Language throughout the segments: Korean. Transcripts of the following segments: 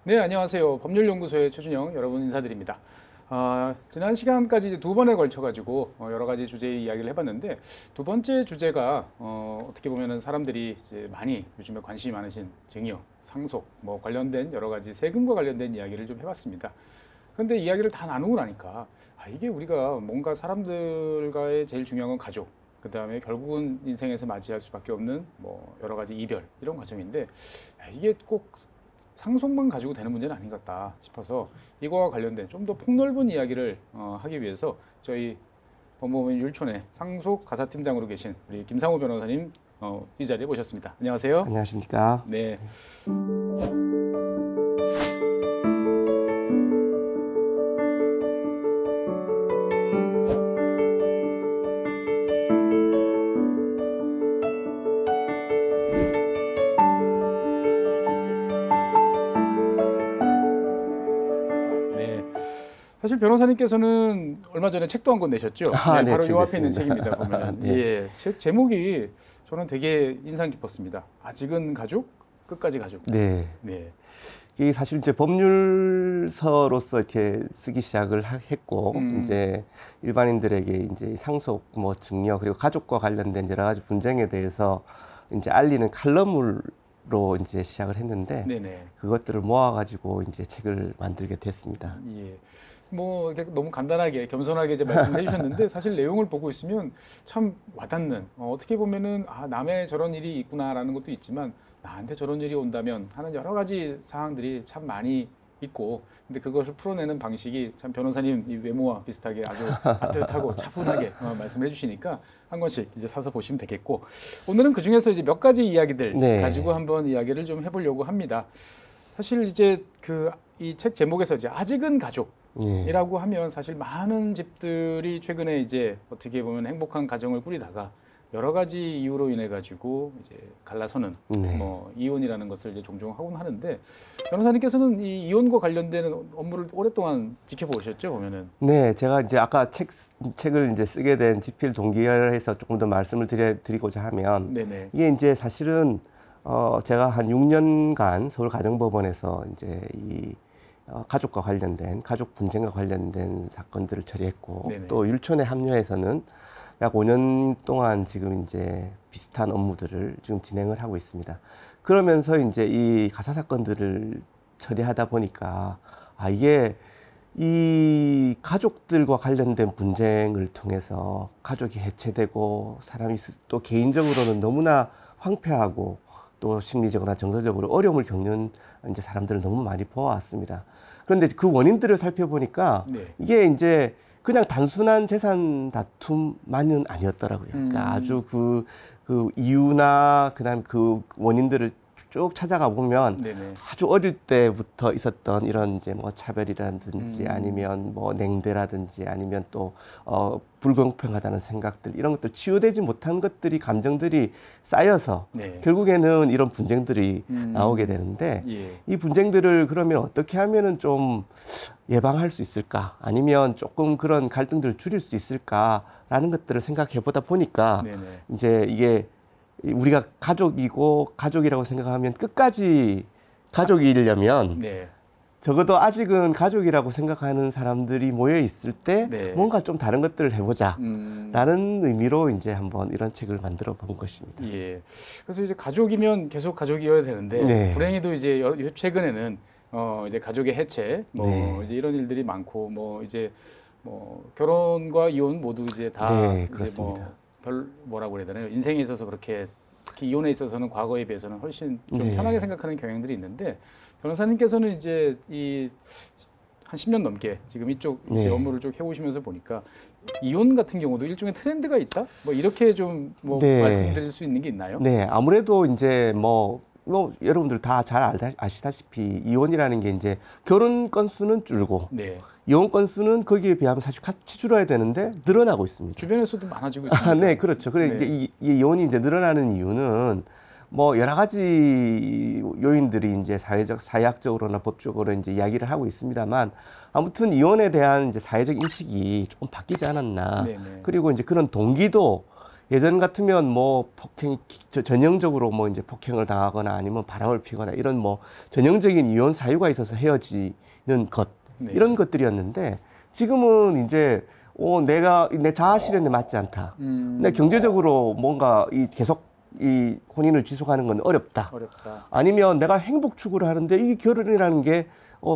네, 안녕하세요. 법률연구소의 최준영 여러분 인사드립니다. 지난 시간까지 이제 두 번에 걸쳐가지고 여러 가지 주제의 이야기를 해봤는데 두 번째 주제가 어떻게 보면은 사람들이 이제 많이 요즘에 관심이 많으신 증여, 상속, 뭐 관련된 여러 가지 세금과 관련된 이야기를 좀 해봤습니다. 그런데 이야기를 다 나누고 나니까 이게 우리가 뭔가 사람들과의 제일 중요한 건 가족, 그 다음에 결국은 인생에서 맞이할 수밖에 없는 뭐 여러 가지 이별 이런 과정인데 이게 꼭 상속만 가지고 되는 문제는 아닌 것 같다 싶어서 이거와 관련된 좀 더 폭넓은 이야기를 하기 위해서 저희 법무법인 율촌의 상속 가사팀장으로 계신 우리 김상호 변호사님 이 자리에 모셨습니다. 안녕하세요. 안녕하십니까. 네. 사실 변호사님께서는 얼마 전에 책도 한 권 내셨죠? 네, 네, 바로 요 앞에 있습니다. 있는 책입니다. 보면 네. 예, 책 제목이 저는 되게 인상 깊었습니다. 아직은 가족, 끝까지 가족. 네. 네. 이게 사실 이제 법률서로서 이렇게 쓰기 시작을 했고, 이제 일반인들에게 이제 상속, 뭐 증여, 그리고 가족과 관련된 여러 가지 분쟁에 대해서 이제 알리는 칼럼으로 이제 시작을 했는데, 네네. 그것들을 모아가지고 이제 책을 만들게 됐습니다. 예. 뭐 이렇게 너무 간단하게 겸손하게 이제 말씀해 주셨는데 사실 내용을 보고 있으면 참 와닿는 어떻게 보면은 남의 저런 일이 있구나라는 것도 있지만 나한테 저런 일이 온다면 하는 여러 가지 사항들이 참 많이 있고 근데 그것을 풀어내는 방식이 참 변호사님 이 외모와 비슷하게 아주 따뜻하고 차분하게 말씀을 해주시니까 한 권씩 이제 사서 보시면 되겠고 오늘은 그 중에서 이제 몇 가지 이야기들 네. 가지고 한번 이야기를 좀 해보려고 합니다. 사실 이제 그 이 책 제목에서 이제 아직은 가족 이라고 하면 사실 많은 집들이 최근에 이제 어떻게 보면 행복한 가정을 꾸리다가 여러 가지 이유로 인해 가지고 이제 갈라서는 뭐 이혼이라는 것을 이제 종종 하곤 하는데 변호사님께서는 이 이혼과 관련된 업무를 오랫동안 지켜보셨죠 보면은. 네, 제가 이제 아까 책을 이제 쓰게 된 집필 동기에서 조금 더 말씀을 드리고자 하면 네네. 이게 이제 사실은 제가 한 6년간 서울가정법원에서 이제 이 가족과 관련된 가족 분쟁과 관련된 사건들을 처리했고 네네. 또 율촌에 합류해서는 약 5년 동안 지금 이제 비슷한 업무들을 지금 진행을 하고 있습니다. 그러면서 이제 이 가사 사건들을 처리하다 보니까 이게 이 가족들과 관련된 분쟁을 통해서 가족이 해체되고 사람이 또 개인적으로는 너무나 황폐하고 또 심리적으로나 정서적으로 어려움을 겪는 이제 사람들을 너무 많이 보아왔습니다. 그런데 그 원인들을 살펴보니까 이게 이제 그냥 단순한 재산 다툼만은 아니었더라고요. 그러니까 아주 그 이유나 그다음에 그 원인들을 쭉 찾아가 보면 아주 어릴 때부터 있었던 이런 이제 뭐 차별이라든지 아니면 뭐 냉대라든지 아니면 또 불공평하다는 생각들 이런 것들 치유되지 못한 것들이 감정들이 쌓여서 결국에는 이런 분쟁들이 나오게 되는데 이 분쟁들을 그러면 어떻게 하면은 좀 예방할 수 있을까 아니면 조금 그런 갈등들을 줄일 수 있을까라는 것들을 생각해 보다 보니까 이제 이게 우리가 가족이라고 생각하면 끝까지 가족이려면 적어도 아직은 가족이라고 생각하는 사람들이 모여 있을 때 뭔가 좀 다른 것들을 해보자라는 의미로 이제 한번 이런 책을 만들어 본 것입니다. 예. 그래서 이제 가족이면 계속 가족이어야 되는데 불행히도 이제 최근에는 이제 가족의 해체 이제 이런 일들이 많고 이제 결혼과 이혼 모두 이제 다 이제 뭐라고 그래야 되나요? 인생에 있어서 그렇게 특히 이혼에 있어서는 과거에 비해서는 훨씬 좀 편하게 생각하는 경향들이 있는데 변호사님께서는 이제 이 한 10년 넘게 지금 이쪽 이제 업무를 쭉 해오시면서 보니까 이혼 같은 경우도 일종의 트렌드가 있다? 뭐 이렇게 좀 말씀드릴 수 있는 게 있나요? 네, 아무래도 이제 여러분들 다 잘 아시다시피 이혼이라는 게 이제 결혼 건수는 줄고 이혼 건수는 거기에 비하면 사실 같이 줄어야 되는데 늘어나고 있습니다. 주변에서도 많아지고 있습니다. 네, 그렇죠. 그래 이제 이 이혼이 이제 늘어나는 이유는 뭐 여러 가지 요인들이 이제 사회학적으로나 법적으로 이제 이야기를 하고 있습니다만 아무튼 이혼에 대한 이제 사회적 인식이 조금 바뀌지 않았나. 그리고 이제 그런 동기도 예전 같으면 뭐 폭행이 전형적으로 뭐 이제 폭행을 당하거나 아니면 바람을 피거나 이런 뭐 전형적인 이혼 사유가 있어서 헤어지는 것 네. 이런 것들이었는데 지금은 이제 내가 내 자아 실현에 맞지 않다. 내 경제적으로 뭔가 계속 이 혼인을 지속하는 건 어렵다. 아니면 내가 행복 추구를 하는데 이 결혼이라는 게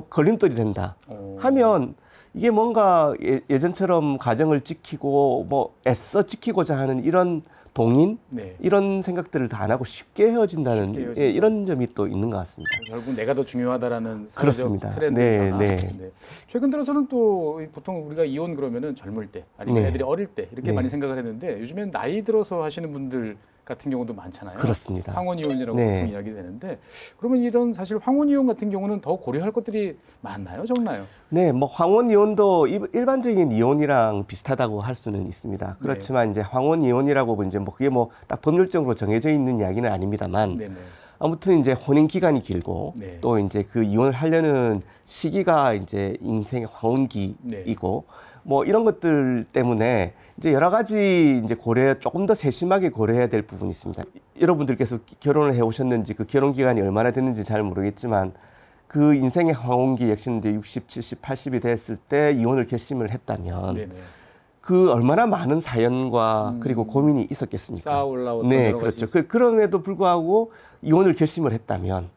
걸림돌이 된다. 하면 이게 뭔가 예전처럼 가정을 지키고 뭐 애써 지키고자 하는 이런 동인 네. 이런 생각들을 다 안 하고 쉽게 헤어진다는 이런 점이 또 있는 것 같습니다. 결국 내가 더 중요하다라는 사회적 그렇습니다. 트렌드 네, 변화. 네. 네. 최근 들어서는 또 보통 우리가 이혼 그러면은 젊을 때 아니면 네. 애들이 어릴 때 이렇게 네. 많이 생각을 했는데 요즘엔 나이 들어서 하시는 분들 같은 경우도 많잖아요. 그렇습니다. 황혼 이혼이라고 네. 보통 이야기 되는데 그러면 이런 사실 황혼 이혼 같은 경우는 더 고려할 것들이 많나요, 적나요? 네, 뭐 황혼 이혼도 일반적인 이혼이랑 비슷하다고 할 수는 있습니다. 그렇지만 이제 황혼 이혼이라고 이제 뭐 그게 뭐 딱 법률적으로 정해져 있는 이야기는 아닙니다만 네네. 아무튼 이제 혼인 기간이 길고 네. 또 이제 그 이혼을 하려는 시기가 이제 인생의 황혼기이고 뭐 이런 것들 때문에 이제 여러 가지 이제 조금 더 세심하게 고려해야 될 부분이 있습니다. 여러분들께서 결혼을 해 오셨는지 그 결혼 기간이 얼마나 됐는지 잘 모르겠지만 그 인생의 황혼기 역시 이제 60, 70, 80이 됐을 때 이혼을 결심을 했다면 네네. 그 얼마나 많은 사연과 그리고 고민이 있었겠습니까? 쌓아 올라왔던 네, 여러 가지 그렇죠. 그럼에도 불구하고 이혼을 결심을 했다면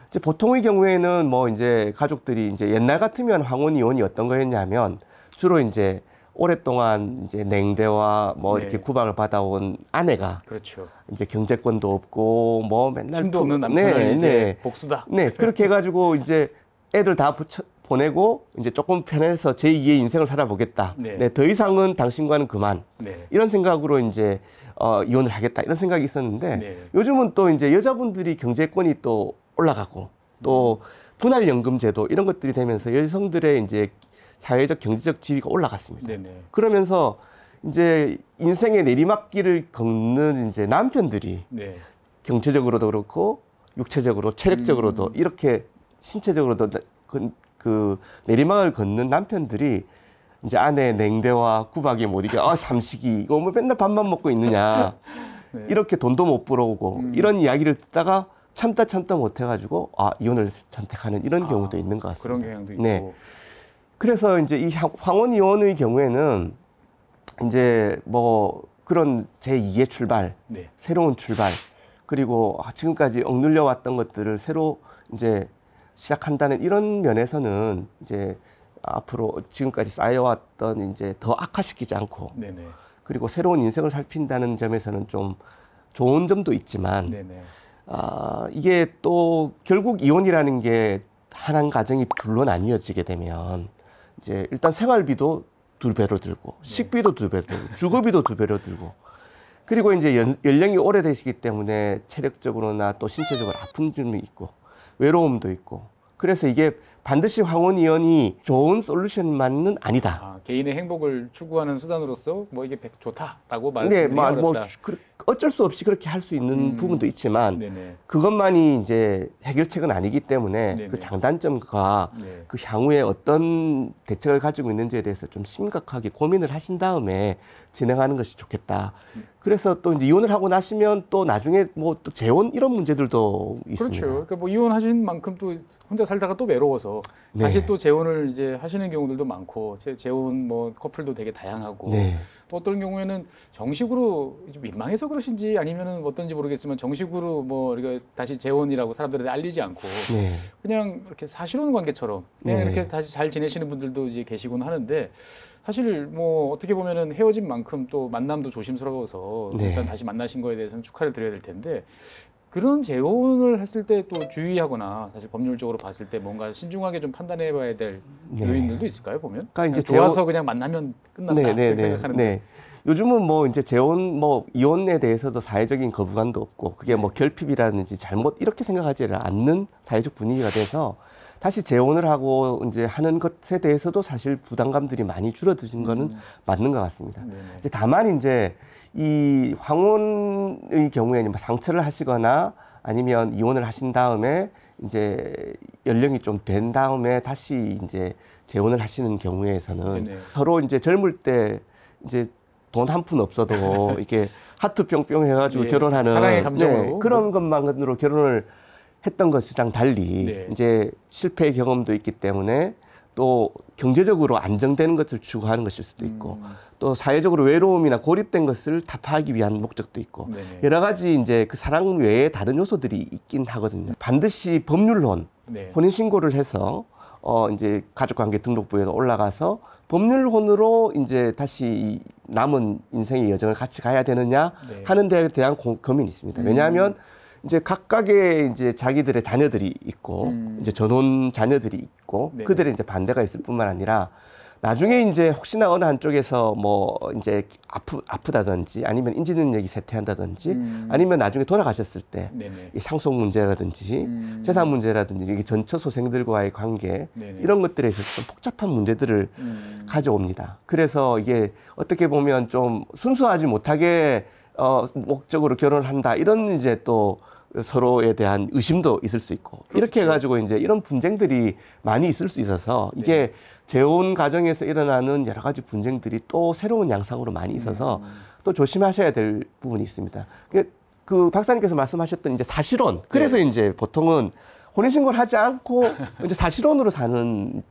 이제 보통의 경우에는 뭐 이제 가족들이 이제 옛날 같으면 황혼 이혼이 어떤 거였냐면 주로 이제 오랫동안 이제 냉대와 뭐 이렇게 구박을 받아온 아내가 그렇죠. 이제 경제권도 없고 뭐 맨날 힘도 없는 남편을 이제 복수다. 네, 그렇게 해가지고 이제 애들 다 보내고 이제 조금 편해서 제2의 인생을 살아보겠다. 네, 더 이상은 당신과는 그만. 이런 생각으로 이제 이혼을 하겠다 이런 생각이 있었는데 요즘은 또 이제 여자분들이 경제권이 또 올라가고 또 분할연금 제도 이런 것들이 되면서 여성들의 이제 사회적 경제적 지위가 올라갔습니다. 그러면서 이제 인생의 내리막길을 걷는 이제 남편들이 경제적으로도 그렇고 육체적으로 체력적으로도 이렇게 신체적으로도 그 내리막을 걷는 남편들이 이제 아내의 냉대와 구박에 못 이겨 삼식이 이거 뭐 맨날 밥만 먹고 있느냐 이렇게 돈도 못 벌어오고 이런 이야기를 듣다가 참다 못 해가지고 이혼을 선택하는 이런 경우도 있는 것 같습니다. 그런 경향도 있고. 네. 그래서 이제 이 황혼 이혼의 경우에는 이제 뭐 그런 제2의 출발, 새로운 출발, 그리고 지금까지 억눌려 왔던 것들을 새로 이제 시작한다는 이런 면에서는 이제 앞으로 지금까지 쌓여왔던 이제 더 악화시키지 않고 그리고 새로운 인생을 살핀다는 점에서는 좀 좋은 점도 있지만 이게 또 결국 이혼이라는 게 한 가정이 둘로 나뉘어지게 되면 이제 일단 생활비도 2배로 들고 식비도 2배로 들고 주거비도 2배로 들고 그리고 이제 연령이 오래되시기 때문에 체력적으로나 또 신체적으로 아픈 점이 있고 외로움도 있고 그래서 이게 반드시 황혼 이혼이 좋은 솔루션만은 아니다. 개인의 행복을 추구하는 수단으로서 뭐 이게 좋다라고 말씀드리기 어렵다. 뭐 어쩔 수 없이 그렇게 할 수 있는 부분도 있지만 그것만이 이제 해결책은 아니기 때문에 그 장단점과 그 향후에 어떤 대책을 가지고 있는지에 대해서 좀 심각하게 고민을 하신 다음에 진행하는 것이 좋겠다. 그래서 또 이제 이혼을 하고 나시면 또 나중에 뭐 또 재혼 이런 문제들도 있습니다. 그렇죠. 그러니까 뭐 이혼하신 만큼 또 혼자 살다가 또 외로워서 다시 또 재혼을 이제 하시는 경우들도 많고 재혼 뭐 커플도 되게 다양하고 또 어떤 경우에는 정식으로 좀 민망해서 그러신지 아니면은 어떤지 모르겠지만 정식으로 뭐 우리가 다시 재혼이라고 사람들한테 알리지 않고 그냥 이렇게 사실혼 관계처럼 그냥 이렇게 다시 잘 지내시는 분들도 이제 계시곤 하는데 사실 뭐 어떻게 보면은 헤어진 만큼 또 만남도 조심스러워서 일단 다시 만나신 거에 대해서는 축하를 드려야 될 텐데 그런 재혼을 했을 때 또 주의하거나 사실 법률적으로 봤을 때 뭔가 신중하게 좀 판단해봐야 될 요인들도 있을까요 보면? 그러니까 이제 좋아서 그냥 만나면 끝난다 이렇게 생각하는데 요즘은 뭐 이제 재혼 뭐 이혼에 대해서도 사회적인 거부감도 없고 그게 뭐 결핍이라든지 잘못 이렇게 생각하지 않는 사회적 분위기가 돼서 다시 재혼을 하고 이제 하는 것에 대해서도 사실 부담감들이 많이 줄어드신 거는 맞는 것 같습니다. 이제 다만 이제 이 황혼의 경우에 상처를 하시거나 아니면 이혼을 하신 다음에 이제 연령이 좀 된 다음에 다시 이제 재혼을 하시는 경우에서는 서로 이제 젊을 때 이제 돈 한 푼 없어도 이렇게 하트 뿅뿅 해가지고 예, 결혼하는 사랑의 감정으로 그런 것만으로 결혼을 했던 것이랑 달리 네. 이제 실패 경험도 있기 때문에 또 경제적으로 안정되는 것을 추구하는 것일 수도 있고 또 사회적으로 외로움이나 고립된 것을 타파하기 위한 목적도 있고 네네. 여러 가지 이제 그 사랑 외에 다른 요소들이 있긴 하거든요. 반드시 법률혼, 네. 혼인 신고를 해서 이제 가족관계 등록부에도 올라가서 법률혼으로 이제 다시 이 남은 인생의 여정을 같이 가야 되느냐 네. 하는 데에 대한 고민이 있습니다. 왜냐하면 이제 각각의 이제 자기들의 자녀들이 있고 이제 전혼 자녀들이 있고 네네. 그들의 이제 반대가 있을 뿐만 아니라 나중에 이제 혹시나 어느 한쪽에서 뭐 이제 아프다든지 아니면 인지 능력이 쇠퇴한다든지 아니면 나중에 돌아가셨을 때 네네. 이 상속 문제라든지 재산 문제라든지 이게 전처 소생들과의 관계 네네. 이런 것들에 있어서 좀 복잡한 문제들을 가져옵니다. 그래서 이게 어떻게 보면 좀 순수하지 못하게 목적으로 결혼을 한다 이런 이제 또 서로에 대한 의심도 있을 수 있고 그렇죠. 이렇게 해가지고 이제 이런 분쟁들이 많이 있을 수 있어서 이게 재혼 가정에서 일어나는 여러 가지 분쟁들이 또 새로운 양상으로 많이 있어서 또 조심하셔야 될 부분이 있습니다. 그 박사님께서 말씀하셨던 이제 사실혼 그래서 이제 보통은 혼인신고를 하지 않고 이제 사실혼으로 사는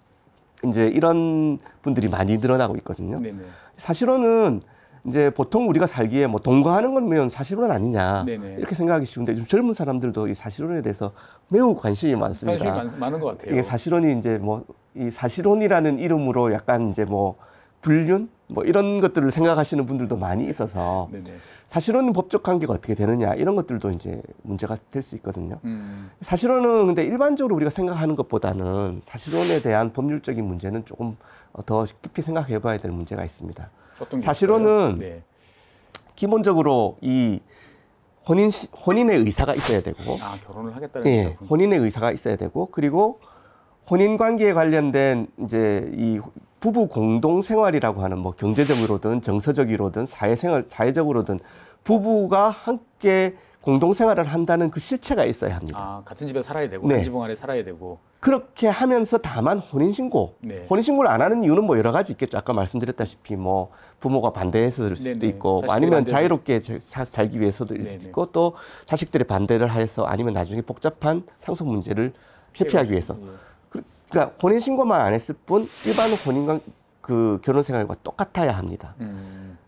이제 이런 분들이 많이 늘어나고 있거든요. 네네. 사실혼은 이제 보통 우리가 살기에 뭐 동거하는 거면 사실혼 아니냐 네네. 이렇게 생각하기 쉬운데 요즘 젊은 사람들도 이 사실혼에 대해서 매우 관심이 많습니다. 관심이 많은 것 같아요. 이게 사실혼이 이제 뭐 이 사실혼이라는 이름으로 약간 이제 뭐 불륜 뭐 이런 것들을 생각하시는 분들도 많이 있어서 네네. 사실혼 법적 관계가 어떻게 되느냐 이런 것들도 이제 문제가 될 수 있거든요. 사실혼은 근데 일반적으로 우리가 생각하는 것보다는 사실혼에 대한 법률적인 문제는 조금 더 깊이 생각해 봐야 될 문제가 있습니다. 어떤 게 사실혼은 있을까요? 네. 기본적으로 이 혼인의 의사가 있어야 되고, 결혼을 하겠다는 예, 거죠. 혼인의 의사가 있어야 되고, 그리고 혼인 관계에 관련된 이제 이 부부 공동 생활이라고 하는 뭐 경제적으로든 정서적으로든 사회적으로든 부부가 함께 공동 생활을 한다는 그 실체가 있어야 합니다. 같은 집에 살아야 되고 네. 한 지붕 아래 살아야 되고. 그렇게 하면서 다만 혼인신고, 네. 혼인신고를 안 하는 이유는 뭐 여러 가지 있겠죠. 아까 말씀드렸다시피 뭐 부모가 반대해서일 수도 네네. 있고, 자식들이 아니면 반대해서. 자유롭게 살기 위해서도 있을 네네. 수도 있고, 또 자식들의 반대를 하여서 아니면 나중에 복잡한 상속 문제를 회피하기 위해서. 예. 그러니까 혼인신고만 안 했을 뿐 일반 그 결혼 생활과 똑같아야 합니다.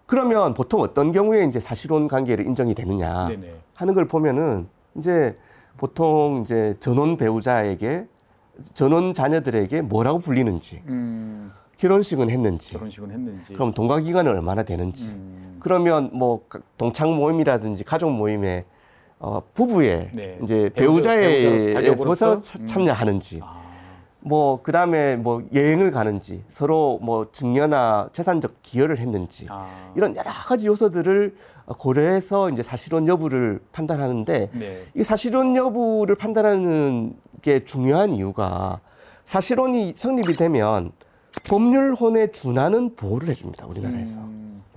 그러면 보통 어떤 경우에 이제 사실혼 관계를 인정이 되느냐 네네. 하는 걸 보면은 이제 보통 이제 전혼 배우자에게 전혼 자녀들에게 뭐라고 불리는지, 결혼식은 했는지, 결혼식은 했는지. 그럼 동거 기간은 얼마나 되는지, 그러면 뭐 동창 모임이라든지 가족 모임에 부부의 네. 이제 배우자로서 배우자의 자격으로서? 참여하는지, 뭐 그다음에 뭐 여행을 가는지, 서로 뭐 증여나 재산적 기여를 했는지, 이런 여러 가지 요소들을 고려해서 이제 사실혼 여부를 판단하는데, 네. 이 사실혼 여부를 판단하는 게 중요한 이유가 사실혼이 성립이 되면 법률혼에 준하는 보호를 해줍니다. 우리나라에서.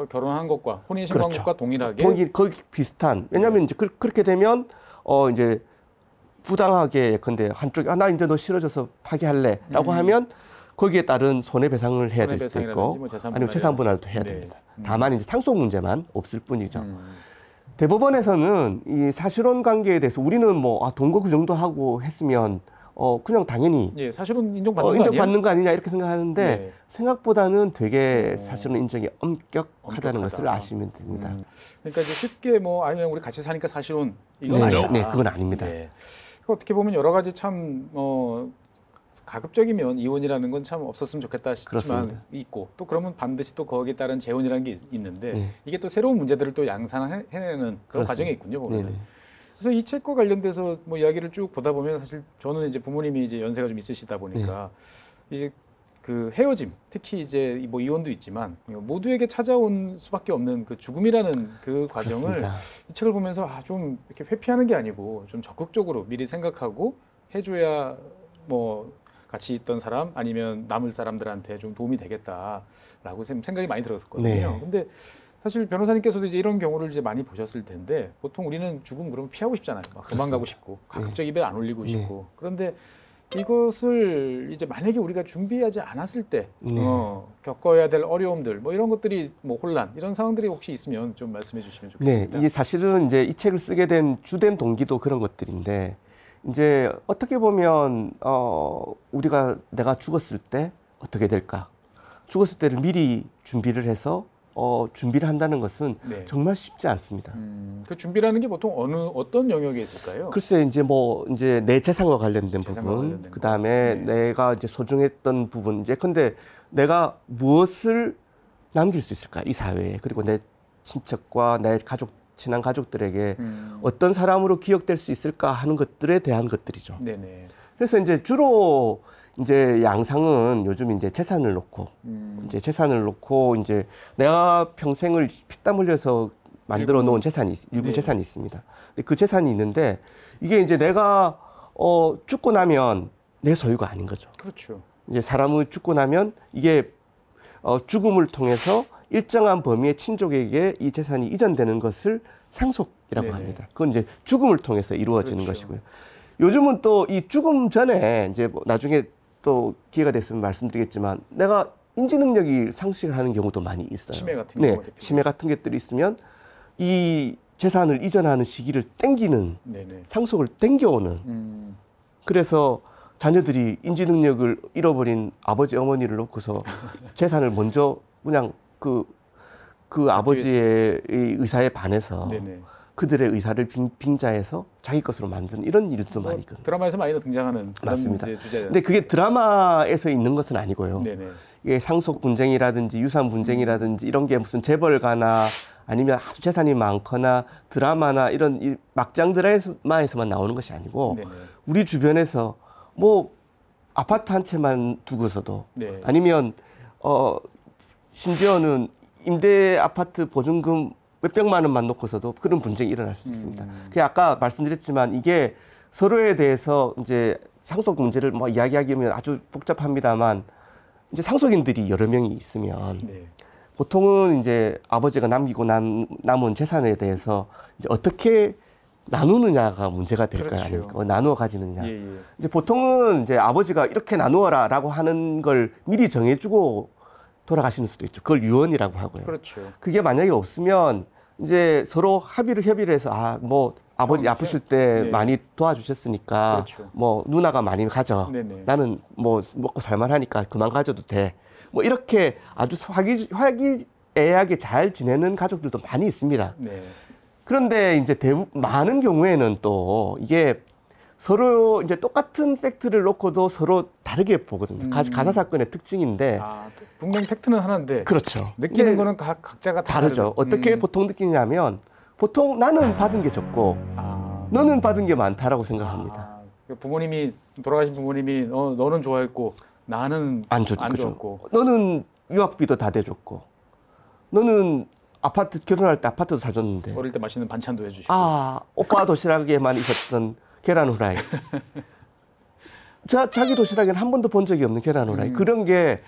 결혼한 것과 혼인 신고한 그렇죠. 것과 동일하게. 거기 비슷한. 왜냐하면 이제 그렇게 되면 이제 부당하게 예컨대 한쪽이 나 이제 너 싫어져서 파기할래라고 하면 거기에 따른 손해배상을 해야 될 수도 있고 뭐 아니면 재산분할도 해야 네. 됩니다. 다만 이제 상속 문제만 없을 뿐이죠. 대법원에서는 이 사실혼 관계에 대해서 우리는 뭐 동거 그 정도 하고 했으면 그냥 당연히 예, 사실은 인정받는 거 아니에요? 인정받는 거 아니냐 이렇게 생각하는데 네. 생각보다는 되게 사실은 인정이 엄격하다는 것을 엄격하다. 아시면 됩니다. 그러니까 이제 쉽게 뭐 아니면 우리 같이 사니까 사실혼 이건 아니다. 네, 그건 아닙니다. 네. 그러니까 어떻게 보면 여러 가지 참 가급적이면 이혼이라는 건 참 없었으면 좋겠다 싶지만 그렇습니다. 있고 또 그러면 반드시 또 거기에 따른 재혼이라는 게 있는데 네. 이게 또 새로운 문제들을 또 양산해내는 그런 그렇습니다. 과정이 있군요. 보면. 네네. 그래서 이 책과 관련돼서 뭐 이야기를 쭉 보다 보면 사실 저는 이제 부모님이 이제 연세가 좀 있으시다 보니까 이제 그 헤어짐, 특히 이제 뭐 이혼도 있지만 모두에게 찾아온 수밖에 없는 그 죽음이라는 그 과정을 그렇습니다. 이 책을 보면서 좀 이렇게 회피하는 게 아니고 좀 적극적으로 미리 생각하고 해줘야 뭐 같이 있던 사람 아니면 남을 사람들한테 좀 도움이 되겠다라고 생각이 많이 들었었거든요. 네. 근데 사실 변호사님께서도 이제 이런 경우를 이제 많이 보셨을 텐데 보통 우리는 죽음 그러면 피하고 싶잖아요. 막 도망가고 싶고 가급적 입에 안 올리고 네. 싶고 그런데 이것을 이제 만약에 우리가 준비하지 않았을 때 네. 겪어야 될 어려움들 뭐 이런 것들이 뭐 혼란 이런 상황들이 혹시 있으면 좀 말씀해 주시면 네, 좋겠습니다. 이게 사실은 이제 이 책을 쓰게 된 주된 동기도 그런 것들인데 이제 어떻게 보면 우리가 내가 죽었을 때 어떻게 될까? 죽었을 때를 미리 준비를 해서 준비를 한다는 것은 네. 정말 쉽지 않습니다. 그 준비라는 게 보통 어떤 영역에 있을까요? 글쎄 이제 내 재산과 관련된 재산과 부분, 관련된 그 다음에 거. 네. 내가 이제 소중했던 부분, 이제 근데 내가 무엇을 남길 수 있을까 이 사회에 그리고 내 친척과 내 친한 가족들에게 어떤 사람으로 기억될 수 있을까 하는 것들에 대한 것들이죠. 네네. 그래서 이제 주로 이제 양상은 요즘 이제 재산을 놓고 이제 내가 평생을 피땀 흘려서 만들어 놓은 일부 네. 재산이 있습니다. 근데 그 재산이 있는데 이게 이제 내가 죽고 나면 내 소유가 아닌 거죠. 그렇죠. 이제 사람이 죽고 나면 이게 죽음을 통해서 일정한 범위의 친족에게 이 재산이 이전되는 것을 상속이라고 네네. 합니다. 그건 이제 죽음을 통해서 이루어지는 그렇죠. 것이고요. 요즘은 또 이 죽음 전에 이제 뭐 나중에 또 기회가 됐으면 말씀드리겠지만 내가 인지 능력이 상실하는 경우도 많이 있어요. 치매 같은 네, 경우가 대표적으로. 치매 같은 것들이 있으면 이 재산을 이전하는 시기를 땡기는 네네. 상속을 땡겨오는 그래서 자녀들이 인지 능력을 잃어버린 아버지 어머니를 놓고서 재산을 먼저 그냥 그 아버지의 의사에 반해서 네네. 그들의 의사를 빙자해서 자기 것으로 만드는 이런 일도 뭐 많이 있거든요. 드라마에서 많이 등장하는 그런 맞습니다. 이제 주제죠. 근데 그게 드라마에서 있는 것은 아니고요. 네네. 이게 상속 분쟁이라든지 유산 분쟁이라든지 이런 게 무슨 재벌가나 아니면 아주 재산이 많거나 드라마나 이런 이 막장 드라마에서만 나오는 것이 아니고 네네. 우리 주변에서 뭐 아파트 한 채만 두고서도 네. 아니면 심지어는 임대 아파트 보증금 몇백만 원만 놓고서도 그런 분쟁이 일어날 수도 있습니다. 그 아까 말씀드렸지만 이게 서로에 대해서 이제 상속 문제를 뭐 이야기하기면 아주 복잡합니다만 이제 상속인들이 여러 명이 있으면 네. 보통은 이제 아버지가 남기고 남은 재산에 대해서 이제 어떻게 나누느냐가 문제가 될 거 그렇죠. 아닙니까? 나누어 가지느냐. 예, 예. 이제 보통은 이제 아버지가 이렇게 나누어라라고 하는 걸 미리 정해주고 돌아가시는 수도 있죠. 그걸 유언이라고 하고요. 그렇죠. 그게 만약에 없으면 이제 서로 협의를 해서 뭐 아버지 아프실 때 네. 많이 도와주셨으니까 그렇죠. 뭐 누나가 많이 가져. 네네. 나는 뭐 먹고 살만하니까 그만 가져도 돼. 뭐 이렇게 아주 화기애애하게 잘 지내는 가족들도 많이 있습니다. 네. 그런데 이제 많은 경우에는 또 이게 서로 이제 똑같은 팩트를 놓고도 서로 다르게 보거든요. 가사 사건의 특징인데. 또 분명 팩트는 하나인데 그렇죠. 느끼는 이게 거는 각자가 다 다르죠. 어떻게 보통 느끼냐면 보통 나는 받은 게 적고 너는 받은 게 많다라고 생각합니다. 부모님이 돌아가신 부모님이 너는 좋아했고 나는 안 좋았고 너는 유학비도 다 대줬고 너는 결혼할 때 아파트도 사줬는데 어릴 때 맛있는 반찬도 해주시고 오빠 도시락에만 있었던 계란 후라이 자기 도시락에는 한 번도 본 적이 없는 계란 후라이 그런 게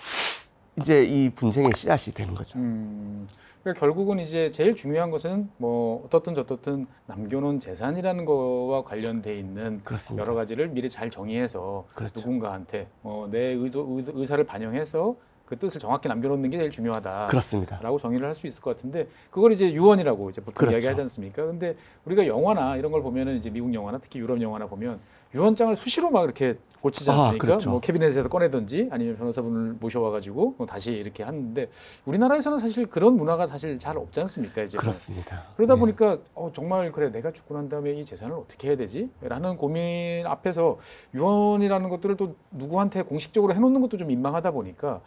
이제 이 분쟁의 씨앗이 되는 거죠. 그러니까 결국은 이제 제일 중요한 것은 뭐 어떻든 저떻든 남겨놓은 재산이라는 거와 관련돼 있는 그렇습니다. 여러 가지를 미리 잘 정의해서 그렇죠. 누군가한테 내 의사를 반영해서 그 뜻을 정확히 남겨놓는 게 제일 중요하다. 그렇습니다. 라고 정의를 할 수 있을 것 같은데 그걸 이제 유언이라고 이제 보통 그렇죠. 이야기하지 않습니까? 근데 우리가 영화나 이런 걸 보면은 이제 미국 영화나 특히 유럽 영화나 보면 유언장을 수시로 막 이렇게 고치지 않습니까? 그렇죠. 뭐 캐비넷에서 꺼내든지 아니면 변호사분을 모셔와가지고 뭐 다시 이렇게 하는데 우리나라에서는 사실 그런 문화가 사실 잘 없지 않습니까? 이제 그렇습니다. 그러다 네. 보니까 정말 그래 내가 죽고 난 다음에 이 재산을 어떻게 해야 되지? 라는 고민 앞에서 유언이라는 것들을 또 누구한테 공식적으로 해놓는 것도 좀 민망하다 보니까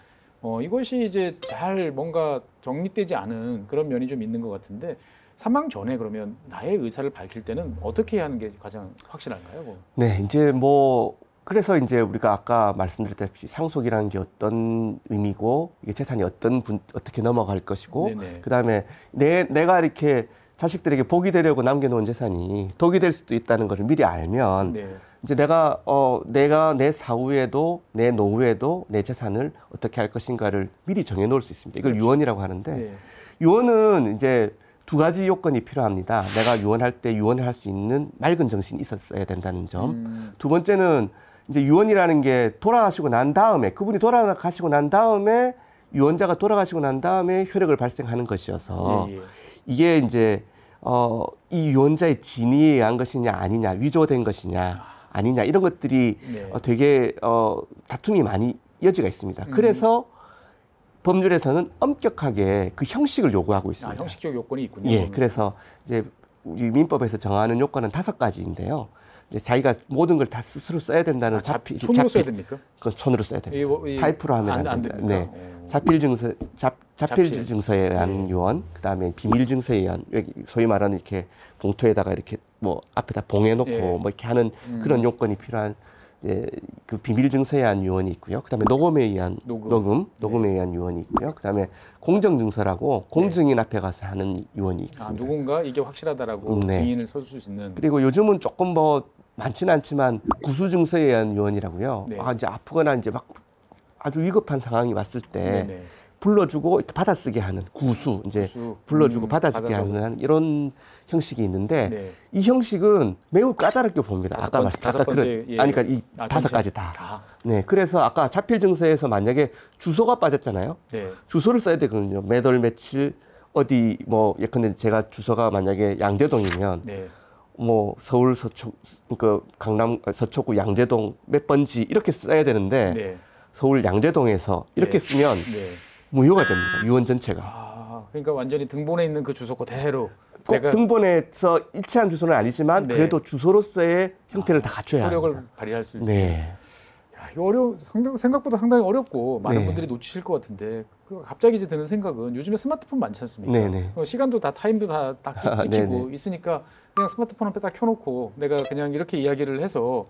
이것이 이제 잘 뭔가 정립되지 않은 그런 면이 좀 있는 것 같은데 사망 전에 그러면 나의 의사를 밝힐 때는 어떻게 하는 게 가장 확실한가요? 뭐? 네, 이제 그래서 이제 우리가 아까 말씀드렸다시피 상속이라는 게 어떤 의미고 이게 재산이 어떻게 넘어갈 것이고 네네. 그다음에 내가 이렇게 자식들에게 복이 되려고 남겨놓은 재산이 독이 될 수도 있다는 것을 미리 알면 네. 이제 내가 내 사후에도 내 노후에도 내 재산을 어떻게 할 것인가를 미리 정해놓을 수 있습니다. 이걸 그렇죠. 유언이라고 하는데 네. 유언은 이제 두 가지 요건이 필요합니다. 내가 유언할 때 유언을 할 수 있는 맑은 정신이 있었어야 된다는 점. 두 번째는 이제 유언이라는 게 돌아가시고 난 다음에 그분이 돌아가시고 난 다음에 유언자가 돌아가시고 난 다음에 효력을 발생하는 것이어서 예, 예. 이게 이제 이 유언자의 진위에 의한 것이냐 아니냐 위조된 것이냐 아니냐 이런 것들이 네. 되게 다툼이 많이 여지가 있습니다. 그래서 법률에서는 엄격하게 그 형식을 요구하고 있습니다. 형식적 요건이 있군요. 예, 그래서 이제 우리 민법에서 정하는 요건은 5가지인데요. 이제 자기가 모든 걸 다 스스로 써야 된다는 손으로 써야 됩니까? 그 손으로 써야 됩니다. 타이프로 하면 안 됩니다. 네, 자필 증서에 의한 네. 유언, 그다음에 비밀 증서에 의한 여기 소위 말하는 이렇게 봉투에다가 이렇게 뭐 앞에다 봉해놓고 예. 뭐 이렇게 하는 그런 요건이 필요한 그 비밀 증서에 의한 유언이 있고요. 그다음에 녹음에 의한 녹음에 의한 유언이 있고요. 그다음에 공정 증서라고 공증인 앞에 가서 하는 유언이 있습니다. 누군가 이게 확실하다라고 증인을 서줄 수 있는. 그리고 요즘은 조금 뭐 많지는 않지만 구수 증서에 의한 유언이라고요. 네. 이제 아프거나 이제 막 아주 위급한 상황이 왔을 때 네네. 불러주고 이렇게 받아쓰게 하는 구수 이제 불러주고 받아쓰게 하는 이런 형식이 있는데 네. 이 형식은 매우 까다롭게 봅니다. 아까 말씀드렸다 그러니까 이 5가지 다. 네, 그래서 아까 자필 증서에서 만약에 주소가 빠졌잖아요. 네. 주소를 써야 되거든요. 몇 월 며칠 어디 뭐 예컨대 제가 주소가 만약에 양재동이면 네. 뭐 서울 서초 그 강남 서초구 양재동 몇 번지 이렇게 써야 되는데 네. 서울 양재동에서 이렇게 쓰면 무효가 됩니다. 유언 전체가. 그러니까 완전히 등본에 있는 그 주소 그대로 꼭 등본에서 일치한 주소는 아니지만 그래도 주소로서의 형태를 다 갖춰야 합니다. 효력을 발휘할 수 있어요. 네. 야, 이거 생각보다 상당히 어렵고 많은 분들이 놓치실 것 같은데 갑자기 이제 드는 생각은 요즘에 스마트폰 많지 않습니까? 네네. 시간도 다 타임도 다 찍히고 있으니까 그냥 스마트폰을 딱 켜놓고 내가 그냥 이렇게 이야기를 해서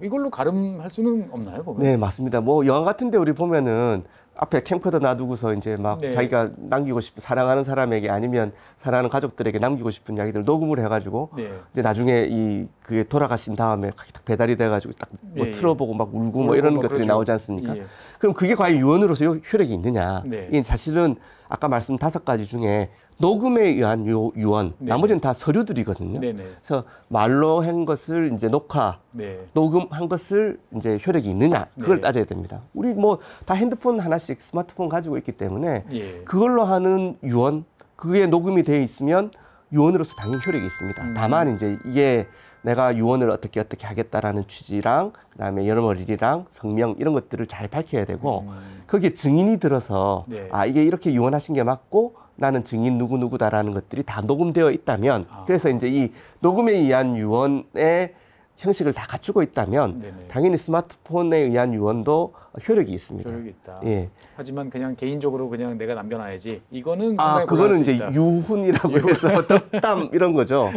이걸로 가름할 수는 없나요? 보면? 네, 맞습니다. 뭐 영화 같은데 우리 보면은 앞에 캠코더 놔두고서 이제 막 자기가 남기고 싶은 사랑하는 사람에게 아니면 사랑하는 가족들에게 남기고 싶은 이야기들 녹음을 해가지고 이제 나중에 그게 돌아가신 다음에 딱 배달이 돼가지고 딱 뭐 틀어보고 막 울고 뭐 이런 것들이 나오지 않습니까? 그럼 그게 과연 유언으로서 효력이 있느냐? 이게 사실은 아까 말씀 5가지 중에 녹음에 의한 유언, 나머지는 다 서류들이거든요. 그래서 말로 한 것을 이제 녹음한 것을 이제 효력이 있느냐, 그걸 따져야 됩니다. 우리 뭐 다 핸드폰 하나씩 스마트폰 가지고 있기 때문에 그걸로 하는 유언, 그게 녹음이 되어 있으면 유언으로서 당연히 효력이 있습니다. 다만 이제 이게 내가 유언을 어떻게 하겠다라는 취지랑 그다음에 여러모리랑 성명 이런 것들을 잘 밝혀야 되고 거기에 증인이 들어서 이게 이렇게 유언하신 게 맞고 나는 증인 누구누구다라는 것들이 다 녹음되어 있다면 그래서 이제 이 녹음에 의한 유언의 형식을 다 갖추고 있다면 당연히 스마트폰에 의한 유언도 효력이 있습니다. 효력이 있다. 예. 하지만 그냥 개인적으로 그냥 내가 남겨놔야지. 이거는 그거는 이제 유훈이라고 해서 덕담 이런 거죠.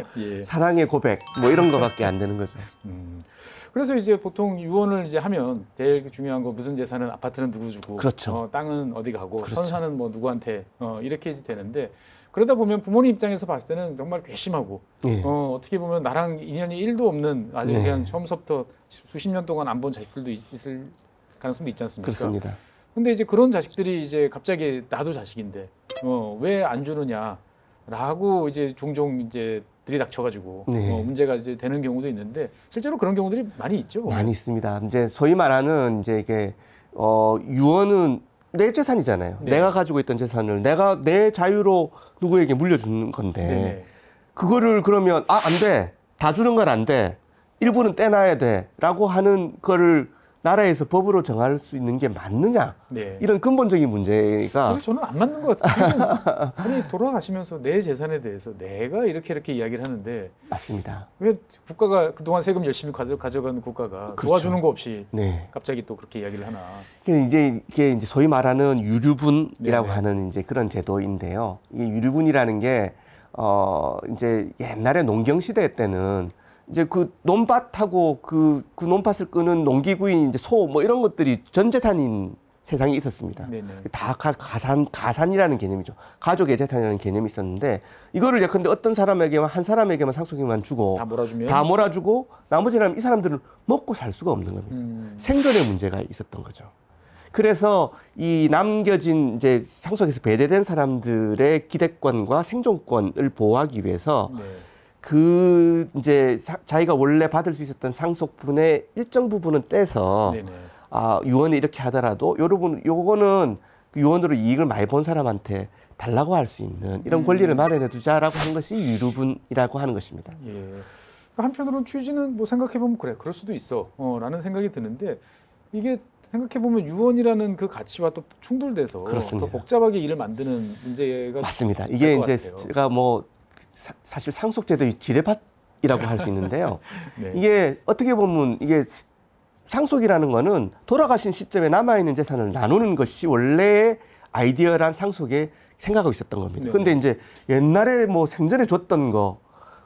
사랑의 고백 뭐 이런 거밖에 안 되는 거죠. 그래서 이제 보통 유언을 이제 하면 제일 중요한 거 무슨 재산은 아파트는 누구 주고, 땅은 어디 가고, 선사는 뭐 누구한테 이렇게 되는데 그러다 보면 부모님 입장에서 봤을 때는 정말 괘씸하고 어떻게 보면 나랑 인연이 1도 없는 아주 그냥 처음부터 수십 년 동안 안 본 자식들도 있을 가능성도 있지 않습니까? 그렇습니다. 근데 이제 그런 자식들이 이제 갑자기 나도 자식인데 왜 안 주느냐라고 이제 종종 이제 들이닥쳐가지고 문제가 이제 되는 경우도 있는데 실제로 그런 경우들이 많이 있죠. 많이 있습니다. 이제 소위 말하는 이제 이게 유언은 내 재산이잖아요. 내가 가지고 있던 재산을 내가 내 자유로 누구에게 물려주는 건데 그거를 그러면 안 돼. 다 주는 건 안 돼. 일부는 떼놔야 돼. 라고 하는 거를 나라에서 법으로 정할 수 있는 게 맞느냐? 이런 근본적인 문제가 저는 안 맞는 것 같아요. 아니 돌아가시면서 내 재산에 대해서 내가 이렇게 이야기를 하는데 맞습니다. 왜 국가가 그동안 세금 열심히 가져간 국가가 도와주는 거 없이 갑자기 또 그렇게 이야기를 하나? 이게 소위 말하는 유류분이라고 하는 이제 그런 제도인데요. 이 유류분이라는 게 이제 옛날에 농경 시대 때는 이제 그 논밭하고 그 논밭을 끄는 농기구인 이제 소 뭐 이런 것들이 전 재산인 세상이 있었습니다. 다 가산이라는 개념이죠. 가족의 재산이라는 개념이 있었는데 이거를 예컨대 어떤 사람에게만 한 사람에게만 상속에만 주고 다 몰아주고 나머지는 이 사람들은 먹고 살 수가 없는 겁니다. 생존의 문제가 있었던 거죠. 그래서 이 남겨진 이제 상속에서 배제된 사람들의 기대권과 생존권을 보호하기 위해서 그 이제 자기가 원래 받을 수 있었던 상속분의 일정 부분은 떼서 네네. 유언을 이렇게 하더라도 요거는 그 유언으로 이익을 많이 본 사람한테 달라고 할 수 있는 이런 권리를 마련해 두자라고 하는 것이 유류분이라고 하는 것입니다. 예. 그러니까 한편으로는 취지는 뭐 생각해 보면 그래, 그럴 수도 있어라는 생각이 드는데 이게 생각해 보면 유언이라는 그 가치와 또 충돌돼서 그렇습니다. 더 복잡하게 일을 만드는 문제가 맞습니다. 이게 이제 같아요. 제가 뭐 사실 상속제도의 지뢰밭이라고 할 수 있는데요. 네. 이게 어떻게 보면 이게 상속이라는 거는 돌아가신 시점에 남아있는 재산을 나누는 것이 원래의 아이디어란 상속에 생각하고 있었던 겁니다. 네. 근데 이제 옛날에 뭐 생전에 줬던 거,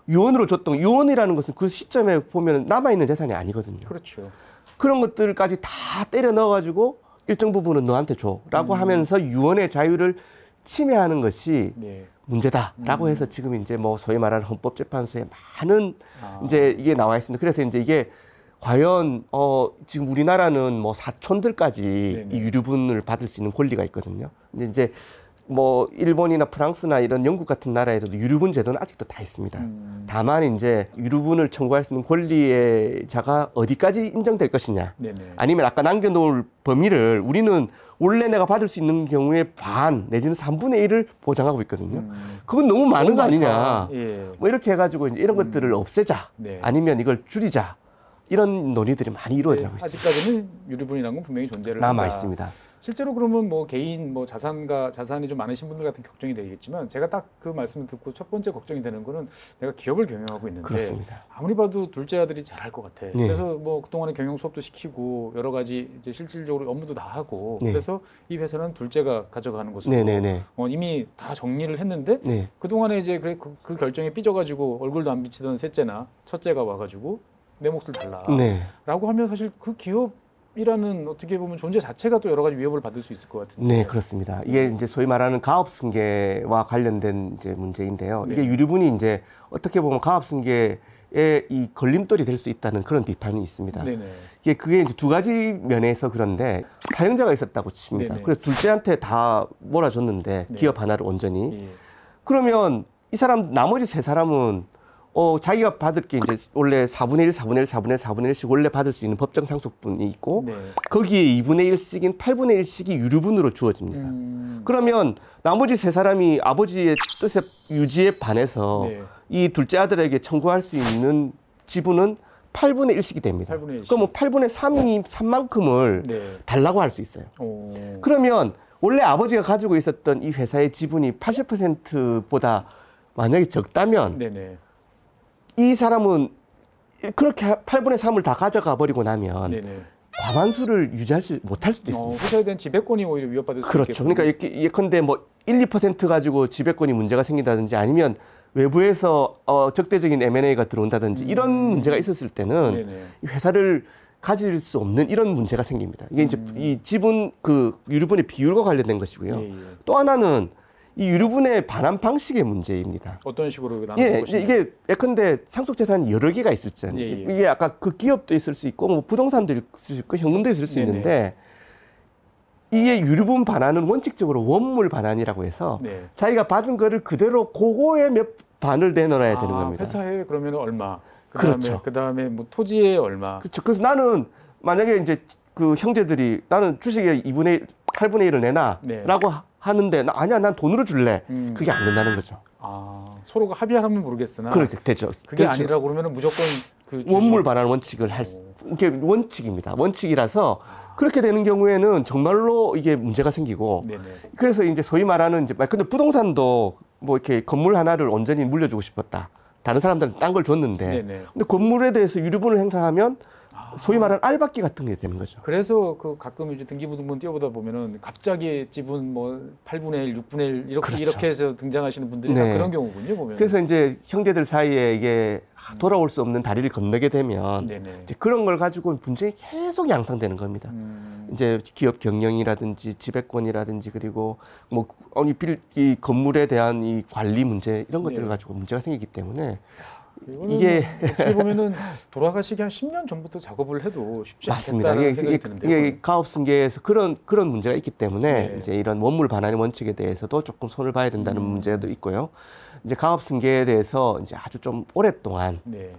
유언으로 줬던, 유언이라는 것은 그 시점에 보면 남아있는 재산이 아니거든요. 그렇죠. 그런 것들까지 다 때려 넣어가지고 일정 부분은 너한테 줘라고 하면서 유언의 자유를 침해하는 것이 네. 문제다라고 해서 지금 이제 뭐 소위 말하는 헌법재판소에 많은 이제 이게 나와 있습니다. 그래서 이제 이게 과연 지금 우리나라는 뭐 사촌들까지 네네. 이 유류분을 받을 수 있는 권리가 있거든요. 근데 이제 뭐 일본이나 프랑스나 이런 영국 같은 나라에서도 유류분 제도는 아직도 다 있습니다. 다만 이제 유류분을 청구할 수 있는 권리자가 어디까지 인정될 것이냐, 네네. 아니면 아까 남겨놓을 범위를 우리는 원래 내가 받을 수 있는 경우에 반 내지는 3분의 1을 보장하고 있거든요. 그건 너무 많은 너무 거 아니냐. 많다. 예. 뭐 이렇게 해가지고 이제 이런 것들을 없애자, 네. 아니면 이걸 줄이자, 이런 논의들이 많이 이루어지고 있습니다. 아직까지는 유류분이라는 건 분명히 존재를 남아 한다. 있습니다. 실제로 그러면 뭐 개인 뭐 자산이 좀 많으신 분들 같은 걱정이 되겠지만 제가 딱 그 말씀을 듣고 첫 번째 걱정이 되는 거는 내가 기업을 경영하고 있는데 그렇습니다. 아무리 봐도 둘째 아들이 잘할 것 같아. 네. 그래서 뭐 그동안에 경영 수업도 시키고 여러 가지 이제 실질적으로 업무도 다 하고 네. 그래서 이 회사는 둘째가 가져가는 것으로 네네네. 이미 다 정리를 했는데 네. 그동안에 이제 그 결정에 삐져가지고 얼굴도 안 비치던 셋째나 첫째가 와가지고 내 몫을 달라라고 네. 하면 사실 그 기업이라는 어떻게 보면 존재 자체가 또 여러 가지 위협을 받을 수 있을 것 같은데. 네, 그렇습니다. 이게 이제 소위 말하는 가업승계와 관련된 이제 문제인데요. 이게 네. 유류분이 이제 어떻게 보면 가업승계의 이 걸림돌이 될 수 있다는 그런 비판이 있습니다. 네네. 그게 이제 두 가지 면에서 그런데 사용자가 있었다고 칩니다. 네네. 그래서 둘째한테 다 몰아줬는데 네. 기업 하나를 온전히. 예. 그러면 이 사람 나머지 세 사람은 자기가 받을 게 이제 원래 4분의 1, 4분의 1, 4분의 1, 4분의 1씩 원래 받을 수 있는 법정 상속분이 있고 네. 거기에 2분의 1씩인 8분의 1씩이 유류분으로 주어집니다. 그러면 나머지 세 사람이 아버지의 뜻에 유지에 반해서 네. 이 둘째 아들에게 청구할 수 있는 지분은 8분의 1씩이 됩니다. 8분의 1씩. 그럼 뭐 8분의 3만큼을 네. 달라고 할 수 있어요. 오. 그러면 원래 아버지가 가지고 있었던 이 회사의 지분이 80%보다 만약에 적다면 네네. 이 사람은 그렇게 8분의 3을 다 가져가 버리고 나면 네네. 과반수를 유지하지 못할 수도 있습니다. 회사에 대한 지배권이 오히려 위협받을 수 그렇죠. 있겠군요. 그러니까 예컨대 뭐 1, 2% 가지고 지배권이 문제가 생긴다든지 아니면 외부에서 적대적인 M&A가 들어온다든지 이런 문제가 있었을 때는 네네. 이 회사를 가질 수 없는 이런 문제가 생깁니다. 이게 이제 이 지분 그 유류분의 비율과 관련된 것이고요. 예, 예. 또 하나는 이 유류분의 반환 방식의 문제입니다. 어떤 식으로 나눠 예, 보시나요? 이게 예컨대 상속 재산이 여러 개가 있을 때 예, 예. 이게 아까 그 기업도 있을 수 있고 뭐 부동산도 있을 수 있고 현금도 있을 수 네네. 있는데 이게 유류분 반환은 원칙적으로 원물 반환이라고 해서 네. 자기가 받은 거를 그대로 그거에 몇 반을 내놓아야 되는 겁니다. 회사에 그러면 얼마? 그렇죠. 그다음에 뭐 토지에 얼마? 그렇죠. 그래서 나는 만약에 이제 그 형제들이 나는 주식의 8분의 1을 내놔라고 네. 하는데 아니야 난 돈으로 줄래. 음. 그게 안 된다는 거죠. 서로가 합의하면 모르겠으나 그렇죠. 되죠. 그게 그렇죠. 아니라고 그러면 무조건 그 주식- 원물 반환 원칙을 이게 원칙입니다. 원칙이라서 그렇게 되는 경우에는 정말로 이게 문제가 생기고 네네. 그래서 이제 소위 말하는 이제 근데 부동산도 뭐 이렇게 건물 하나를 온전히 물려주고 싶었다. 다른 사람들은 딴 걸 줬는데 네네. 근데 건물에 대해서 유류분을 행사하면 소위 말하는 알박기 같은 게 되는 거죠. 그래서 그 가끔 이제 등기부등본 띄워보다 보면은 갑자기 지분 뭐 8분의 1, 6분의 1 이렇게 그렇죠. 이렇게 해서 등장하시는 분들이 네. 다 그런 경우군요, 보면. 그래서 이제 형제들 사이에 이게 돌아올 수 없는 다리를 건너게 되면 네네. 이제 그런 걸 가지고 분쟁이 계속 양상되는 겁니다. 이제 기업 경영이라든지 지배권이라든지 그리고 뭐 이 건물에 대한 이 관리 문제 이런 것들을 네. 가지고 문제가 생기기 때문에 이게 어떻게 보면은 돌아가시기 한 10년 전부터 작업을 해도 쉽지 맞습니다. 않겠다는 생각이 드는데요. 이게 가업 승계에서 그런 문제가 있기 때문에 네. 이제 이런 원물 반환의 원칙에 대해서도 조금 손을 봐야 된다는 문제도 있고요. 이제 가업 승계에 대해서 이제 아주 좀 오랫동안 네.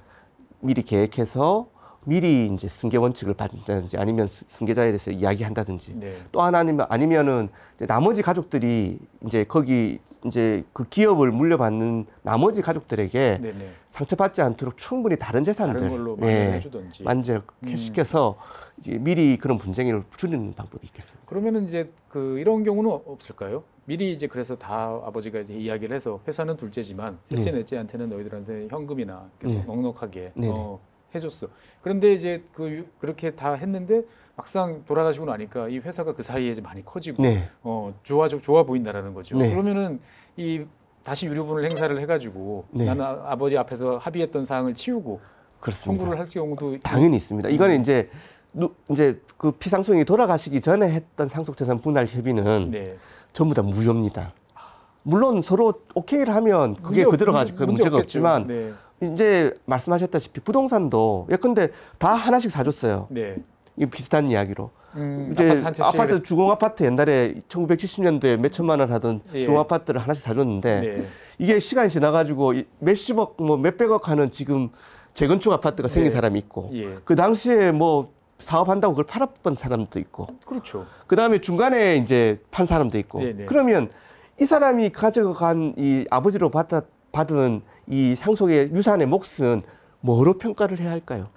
미리 계획해서 미리 이제 승계 원칙을 받는다든지 아니면 승계자에 대해서 이야기한다든지 네. 또 하나 아니면은 이제 나머지 가족들이 이제 거기 이제 그 기업을 물려받는 나머지 가족들에게 네. 네. 상처받지 않도록 충분히 다른 재산들 다른 걸로 예, 마련해 주든지. 만족시켜서 이제 미리 그런 분쟁을 줄이는 방법이 있겠습니다. 그러면은 이제 그 이런 경우는 없을까요? 미리 이제 그래서 다 아버지가 이제 이야기를 해서 회사는 둘째지만 셋째 네. 넷째한테는 너희들한테 현금이나 계속 네. 넉넉하게 네. 해줬어. 그런데 이제 그렇게 다 했는데 막상 돌아가시고 나니까 이 회사가 그 사이에 이제 많이 커지고 네. 좋아 보인다라는 거죠. 네. 그러면은 이 다시 유류분을 행사를 해가지고 네. 나는 아버지 앞에서 합의했던 사항을 치우고 그렇습니다. 청구를 할 경우도 당연히 있습니다. 이거는 이제 그 피상속이 돌아가시기 전에 했던 상속재산 분할 협의는 네. 전부 다 무효입니다. 물론 서로 오케이를 하면 그게 그대로 가지고 문제가 없겠죠. 없지만 네. 이제 말씀하셨다시피 부동산도 예컨대 다 하나씩 사줬어요. 네. 이 비슷한 이야기로. 이제 이제 한 채씩 아파트 주공 아파트 옛날에 1970년도에 몇 천만 원 하던 예. 주공 아파트를 하나씩 사줬는데 네. 이게 시간이 지나가지고 몇십억 뭐 몇백억 하는 지금 재건축 아파트가 생긴 네. 사람이 있고 예. 그 당시에 뭐 사업한다고 그걸 팔았던 사람도 있고 그렇죠. 그 다음에 중간에 이제 판 사람도 있고 네네. 그러면 이 사람이 가져간 이 아버지로 받은 이 상속의 유산의 몫은 뭐로 평가를 해야 할까요?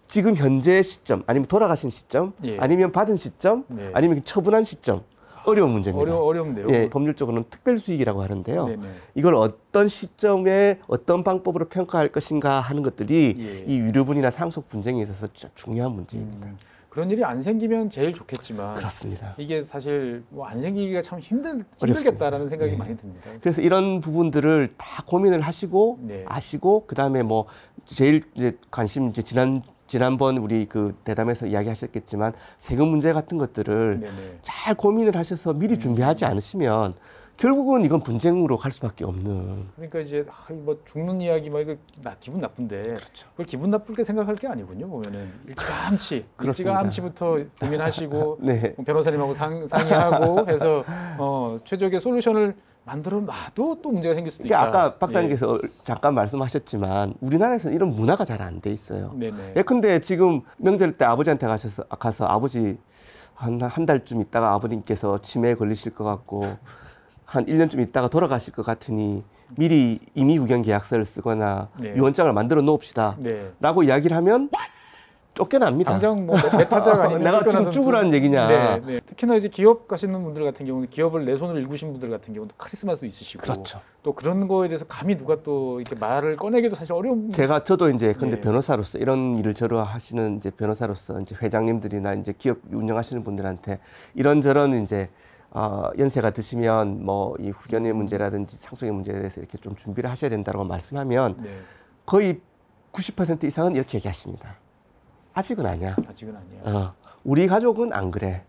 지금 현재 시점 아니면 돌아가신 시점 예. 아니면 받은 시점 네. 아니면 처분한 시점 어려운 문제입니다. 어려운데요. 예, 법률적으로는 특별수익이라고 하는데요. 네네. 이걸 어떤 시점에 어떤 방법으로 평가할 것인가 하는 것들이 예. 이 유류분이나 상속 분쟁에 있어서 진짜 중요한 문제입니다. 그런 일이 안 생기면 제일 좋겠지만 그렇습니다. 이게 사실 뭐 안 생기기가 참 힘들겠다라는 어렵습니다. 생각이 네. 많이 듭니다. 그래서 이런 부분들을 다 고민을 하시고 네. 아시고 그다음에 뭐 제일 이제 관심 이제 지난번 우리 그 대담에서 이야기하셨겠지만 세금 문제 같은 것들을 네네. 잘 고민을 하셔서 미리 준비하지 않으시면 결국은 이건 분쟁으로 갈 수밖에 없는. 그러니까 이제 뭐 죽는 이야기 막 이거 기분 나쁜데 그렇죠. 그걸 기분 나쁘게 생각할 게 아니군요. 보면은 그렇습니다. 일찌감치부터 고민하시고 네. 뭐 변호사님하고 상의하고 해서 최적의 솔루션을 만들어 놔도 또 문제가 생길 수도 그러니까 있다. 아까 박사님께서 잠깐 말씀하셨지만 우리나라에서는 이런 문화가 잘 안 돼 있어요. 네네. 예컨대 지금 명절 때 아버지한테 가서 아버지 한 달쯤 있다가 아버님께서 치매에 걸리실 것 같고 한 1년쯤 있다가 돌아가실 것 같으니 미리 임의후견 계약서를 쓰거나 네. 유언장을 만들어 놓읍시다 네. 라고 이야기를 하면 쫓겨납니다. 당장 뭐 메타작 아니면 내가 지금 쫓겨나든 죽으라는 얘기냐. 네, 네. 특히나 이제 기업 가시는 분들 같은 경우는 기업을 내 손으로 일구신 분들 같은 경우는 카리스마도 있으시고 그렇죠. 또 그런 거에 대해서 감히 누가 또 이렇게 말을 꺼내기도 사실 어려운. 저도 이제 근데 네. 변호사로서 이런 일을 저러 하시는 이제 변호사로서 이제 회장님들이나 이제 기업 운영하시는 분들한테 이런저런 이제 연세가 드시면 뭐 이 후견의 문제라든지 상속의 문제에 대해서 이렇게 좀 준비를 하셔야 된다고 말씀하면 네, 거의 90% 이상은 이렇게 얘기하십니다. 아직은 아니야. 아직은 아니야. 우리 가족은 안 그래.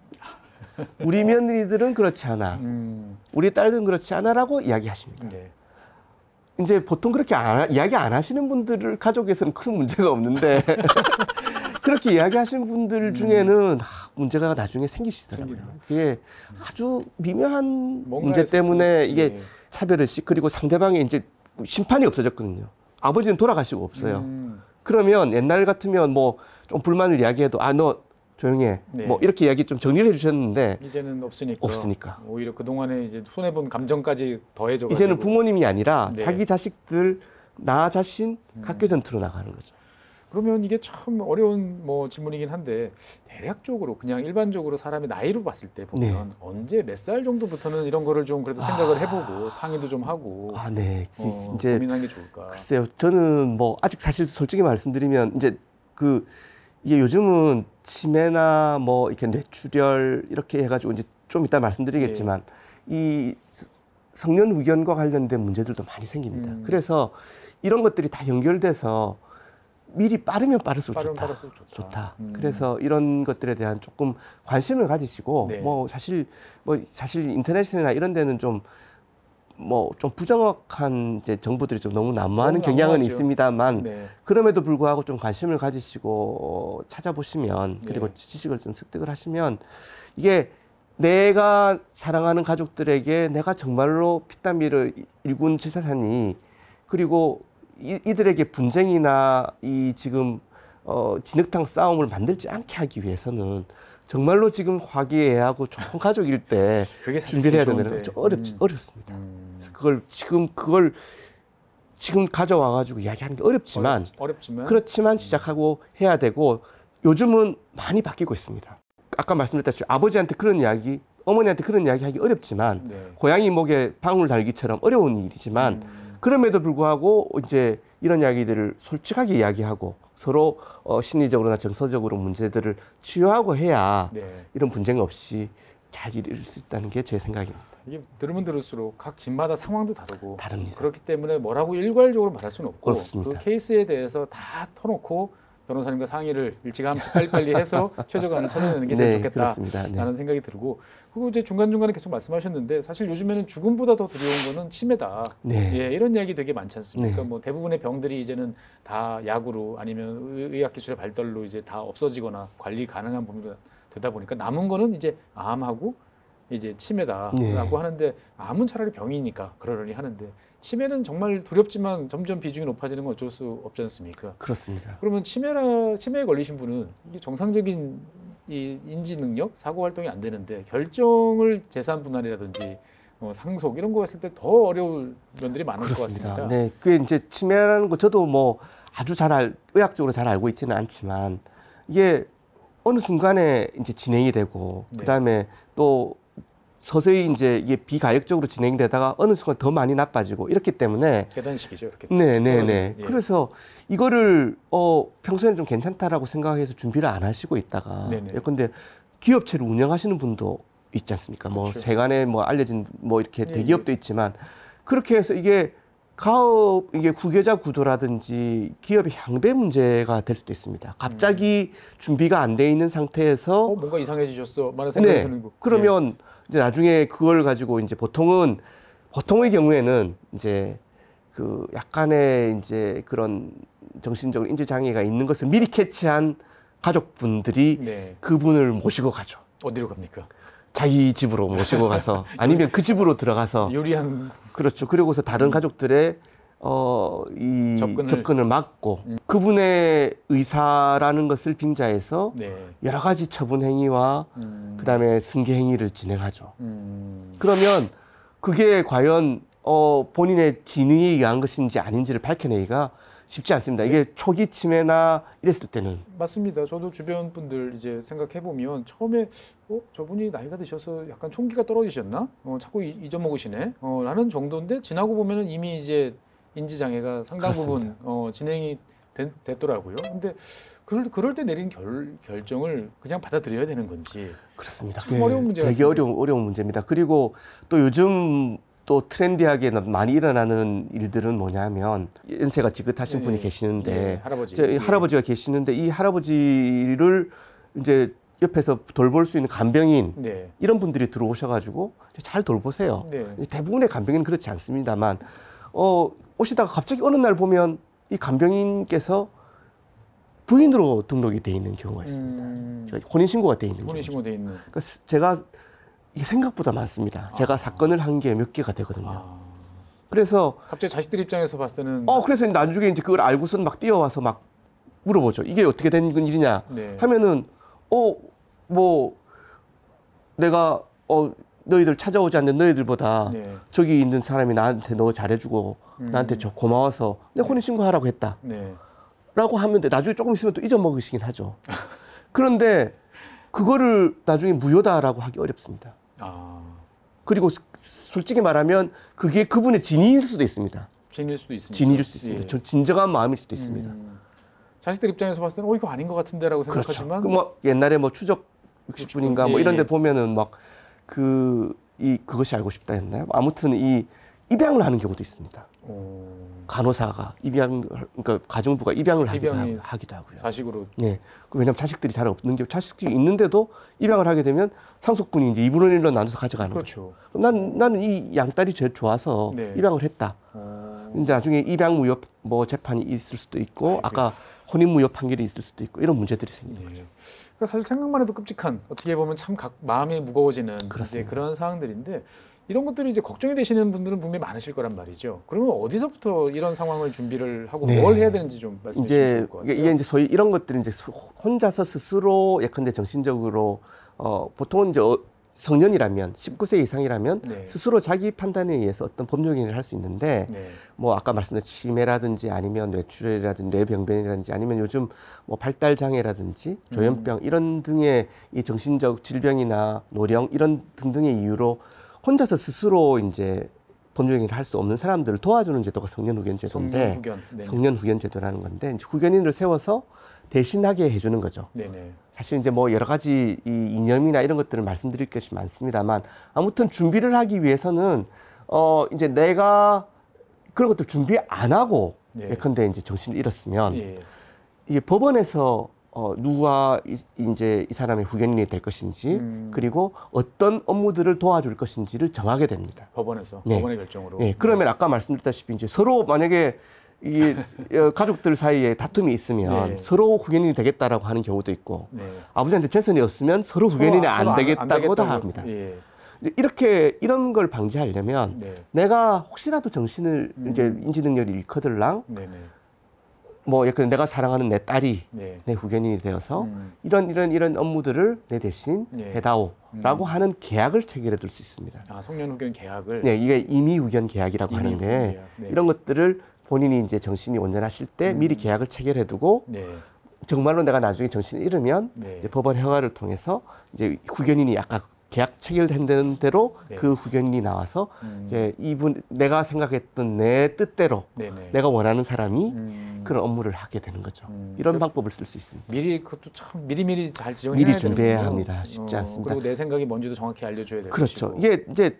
우리 며느리들은 그렇지 않아. 우리 딸들은 그렇지 않아라고 이야기하십니다. 네. 이제 보통 그렇게 이야기 안 하시는 분들 가족에서는 큰 문제가 없는데 그렇게 이야기하시는 분들 중에는 문제가 나중에 생기시더라고요. 그게 아주 미묘한 문제 때문에 이게 네. 차별을 그리고 상대방의 이제 심판이 없어졌거든요. 아버지는 돌아가시고 없어요. 그러면 옛날 같으면 뭐 좀 불만을 이야기해도 너 조용히 해. 네. 뭐 이렇게 이야기 좀 정리를 해주셨는데 이제는 없으니까. 오히려 그 동안에 이제 손해 본 감정까지 더해져. 이제는 부모님이 아니라 네. 자기 자식들 나 자신 각계 전투로 나가는 거죠. 그러면 이게 참 어려운 뭐 질문이긴 한데 대략적으로 그냥 일반적으로 사람의 나이로 봤을 때 보면 언제 몇 살 정도부터는 이런 거를 좀 그래도 생각을 해보고 상의도 좀 하고 네. 이제 고민하는 게 좋을까? 글쎄요. 저는 뭐 아직 사실 솔직히 말씀드리면 이제 이게 요즘은 치매나 뭐 이렇게 뇌출혈 이렇게 해가지고 이제 좀 이따 말씀드리겠지만 이 성년 후견과 관련된 문제들도 많이 생깁니다. 그래서 이런 것들이 다 연결돼서 미리 빠르면 빠를수록 좋다. 그래서 이런 것들에 대한 조금 관심을 가지시고 네. 사실 인터넷이나 이런 데는 좀 뭐 좀 부정확한 이제 정보들이 좀 너무 난무하는 너무 경향은 난무하죠. 있습니다만 네. 그럼에도 불구하고 좀 관심을 가지시고 찾아보시면 그리고 네. 지식을 좀 습득을 하시면 이게 내가 사랑하는 가족들에게 내가 정말로 피땀이를 일군 제사산이 그리고 이들에게 분쟁이나 이 지금 진흙탕 싸움을 만들지 않게 하기 위해서는 정말로 지금 화기애애하고 좋은 가족일 때 그게 사실 준비를 해야 제일 되는 좋은데. 건 어렵습니다. 그래서 그걸 지금 가져와 가지고 이야기하는 게 어렵지만 어렵지만 그렇지만 시작하고 해야 되고 요즘은 많이 바뀌고 있습니다. 아까 말씀드렸다시피 아버지한테 그런 이야기, 어머니한테 그런 이야기 하기 어렵지만 네. 고양이 목에 방울 달기처럼 어려운 일이지만 그럼에도 불구하고 이제 이런 이야기들을 솔직하게 이야기하고 서로 심리적으로나 정서적으로 문제들을 치유하고 해야 네. 이런 분쟁 없이 잘 이룰 수 있다는 게 제 생각입니다. 이게 들으면 들을수록 각 집마다 상황도 다르고 다릅니다. 그렇기 때문에 뭐라고 일괄적으로 말할 수는 없고 어렵습니다. 그 케이스에 대해서 다 터놓고 변호사님과 상의를 일찌감치 빨리빨리 해서 최저감을 찾아내는 게 제일 네, 그렇습니다. 네. 좋겠다라는 생각이 들고 그리고 이제 중간중간에 계속 말씀하셨는데 사실 요즘에는 죽음보다 더 두려운 거는 치매다. 네. 예, 이런 이야기 되게 많지 않습니까? 네. 뭐 대부분의 병들이 이제는 다 약으로 아니면 의학 기술의 발달로 이제 다 없어지거나 관리 가능한 범위가 되다 보니까 남은 거는 이제 암하고 이제 치매다라고 네. 하는데 암은 차라리 병이니까 그러려니 하는데 치매는 정말 두렵지만 점점 비중이 높아지는 건 어쩔 수 없지 않습니까? 그렇습니다. 그러면 치매에 걸리신 분은 이게 정상적인 이 인지 능력, 사고 활동이 안 되는데 결정을 재산 분할이라든지 상속 이런 거 했을 때 더 어려울 면들이 많을 그렇습니다. 것 같습니다. 네, 그게 이제 치매라는 거 저도 뭐 아주 의학적으로 잘 알고 있지는 않지만 이게 어느 순간에 이제 진행이 되고 네. 그다음에 또 서서히 이제 이게 비가역적으로 진행되다가 어느 순간 더 많이 나빠지고 이렇기 때문에 계단식이죠, 이렇게. 네. 예. 그래서 이거를 이거를 좀 괜찮다라고 생각해서 준비를 안 하시고 있다가 네네. 예컨대 기업체를 운영하시는 분도 있지 않습니까? 뭐 그렇죠. 세간에 뭐 알려진 뭐 이렇게 예, 대기업도 있지만 그렇게 해서 이게 이게 후계자 구도라든지 기업의 향배 문제가 될 수도 있습니다. 갑자기 준비가 안 돼 있는 상태에서 뭔가 이상해지셨어. 많은 생각이 드는 거. 그러면 이제 나중에 그걸 가지고 이제 보통의 경우에는 이제 그 약간의 이제 그런 정신적으로 인지 장애가 있는 것을 미리 캐치한 가족분들이 네. 그분을 모시고 가죠. 어디로 갑니까? 자기 집으로 모시고 가서 아니면 그 집으로 들어가서 유리한 그렇죠. 그리고서 다른 가족들의 이 접근을 막고 그분의 의사라는 것을 빙자해서 네. 여러 가지 처분 행위와 그다음에 승계 행위를 진행하죠. 그러면 그게 과연 본인의 지능에 의한 것인지 아닌지를 밝혀내기가 쉽지 않습니다. 이게 초기 치매나 이랬을 때는 맞습니다. 저도 주변 분들 이제 생각해 보면 처음에 저분이 나이가 드셔서 약간 총기가 떨어지셨나? 자꾸 잊어먹으시네. 라는 정도인데 지나고 보면은 이미 이제 인지 장애가 상당 그렇습니다. 부분 진행이 됐더라고요. 근데 그럴 때 내린 결정을 그냥 받아들여야 되는 건지. 그렇습니다. 참 어려운 문제가 되게 어려운 문제입니다. 그리고 또 요즘 또 트렌디하게 많이 일어나는 일들은 뭐냐면 연세가 지긋하신 분이 계시는데 할아버지가 계시는데 이 할아버지를 이제 옆에서 돌볼 수 있는 간병인 이런 분들이 들어오셔가지고 잘 돌보세요. 대부분의 간병인은 그렇지 않습니다만 오시다가 갑자기 어느 날 보면 이 간병인께서 부인으로 등록이 돼 있는 경우가 있습니다. 혼인신고가 돼 있는 경우죠. 혼인신고돼 있는. 그러니까 제가 이게 생각보다 많습니다. 제가 사건을 한 게 몇 개가 되거든요. 그래서 갑자기 자식들 입장에서 봤을 때는 그래서 나중에 이제 그걸 알고선 막 뛰어와서 막 물어보죠. 이게 어떻게 된 일이냐 하면은 뭐 내가 너희들 찾아오지 않는 너희들보다 저기 있는 사람이 나한테 너 잘해주고 나한테 저 고마워서 내가 혼인신고하라고 했다. 라고 하면 나중에 조금 있으면 또 잊어먹으시긴 하죠. 그런데 그거를 나중에 무효다라고 하기 어렵습니다. 그리고 솔직히 말하면 그게 그분의 진의일 수도 있습니다. 진일 수도 있습니다. 진의일 수도 있습니다. 저 진정한 마음일 수도 있습니다. 자식들 입장에서 봤을 때는 이거 아닌 것 같은데라고 생각하지만 그렇죠. 뭐 옛날에 뭐 추적 60분인가 뭐 이런 데 보면은 막 그것이 알고 싶다 했나요? 아무튼 이 입양을 하는 경우도 있습니다. 간호사가 그러니까 가정부가 입양을 하기도 하고요. 자식으로. 네. 왜냐하면 자식들이 잘 없는 게 자식들이 있는데도 입양을 하게 되면 상속분이 이제 2분의 1로 나눠서 가져가는 그렇죠. 거죠. 나는 이 양딸이 제일 좋아서 네. 입양을 했다. 근데 나중에 입양 무효 뭐 재판이 있을 수도 있고 아까 혼인 무효 판결이 있을 수도 있고 이런 문제들이 생기는 거죠. 그러니까 사실 생각만 해도 끔찍한 어떻게 보면 참 마음이 무거워지는 이제 그런 상황들인데 이런 것들이 이제 걱정이 되시는 분들은 분명히 많으실 거란 말이죠. 그러면 어디서부터 이런 상황을 준비를 하고 네. 뭘 해야 되는지 좀 말씀해 주실 것 같아요. 이게 이제 소위 이런 것들은 이제 혼자서 스스로 예컨대 정신적으로 보통은 이제 성년이라면 19세 이상이라면 네. 스스로 자기 판단에 의해서 어떤 법률 행위를 할 수 있는데 네. 뭐 아까 말씀드린 치매라든지 아니면 뇌출혈이라든지 뇌병변이라든지 아니면 요즘 뭐 발달 장애라든지 조현병 이런 등의 이 정신적 질병이나 노령 이런 등등의 이유로 혼자서 스스로 이제 법률 행위를 할 수 없는 사람들을 도와주는 제도가 성년 후견 제도인데 성년 후견 제도라는 건데 이제 후견인을 세워서 대신하게 해주는 거죠. 네네. 사실 이제 뭐 여러 가지 이 이념이나 이런 것들을 말씀드릴 것이 많습니다만 아무튼 준비를 하기 위해서는 이제 내가 그런 것들 준비 안 하고 예컨대 이제 정신을 잃었으면 이게 법원에서 누가 이제 이 사람의 후견인이 될 것인지 그리고 어떤 업무들을 도와줄 것인지를 정하게 됩니다. 법원에서 네. 법원의 결정으로. 네. 그러면 아까 말씀드렸다시피 이제 서로 만약에 이게 가족들 사이에 다툼이 있으면 서로 후견인이 되겠다라고 하는 경우도 있고 아버지한테 재산이 없으면 서로 후견인이 안 되겠다고도 합니다. 이런 걸 방지하려면 내가 혹시라도 정신을 이제 인지 능력이 잃거들랑 뭐 예컨대 내가 사랑하는 내 딸이 내 후견인이 되어서 이런 업무들을 내 대신 해다오라고 하는 계약을 체결해 둘 수 있습니다. 아, 성년 후견 계약을. 네, 이게 임의 후견 계약이라고 하는데 이런 것들을 본인이 이제 정신이 온전하실 때 미리 계약을 체결해 두고 정말로 내가 나중에 정신을 잃으면 이제 법원 허가를 통해서 이제 후견인이 아까 계약 체결된 대로 그 후견인이 나와서 이제 내가 생각했던 내 뜻대로 내가 원하는 사람이 그런 업무를 하게 되는 거죠. 이런 방법을 쓸 수 있습니다. 미리 그것도 참 미리미리 잘 지원해야 미리 준비해야 합니다. 쉽지 않습니다. 그리고 내 생각이 뭔지도 정확히 알려줘야 되고. 그렇죠. 이게 이제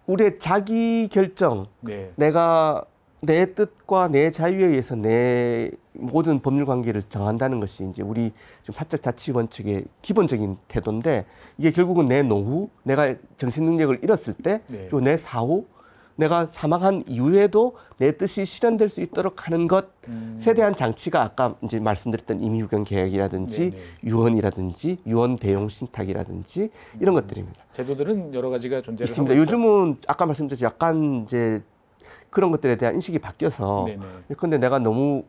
우리의 자기 결정, 내가 내 뜻과 내 자유에 의해서 내 모든 법률 관계를 정한다는 것이 이제 우리 좀 사적 자치 원칙의 기본적인 태도인데 이게 결국은 내 노후, 내가 정신 능력을 잃었을 때, 그리고 내 사후, 내가 사망한 이후에도 내 뜻이 실현될 수 있도록 하는 것에 대한 장치가 아까 이제 말씀드렸던 임의후견 계약이라든지 유언이라든지 유언 대용 신탁이라든지 이런 것들입니다. 제도들은 여러 가지가 존재를 있습니다. 하고 요즘은 아까 말씀드렸죠. 약간 이제 그런 것들에 대한 인식이 바뀌어서 근데 내가 너무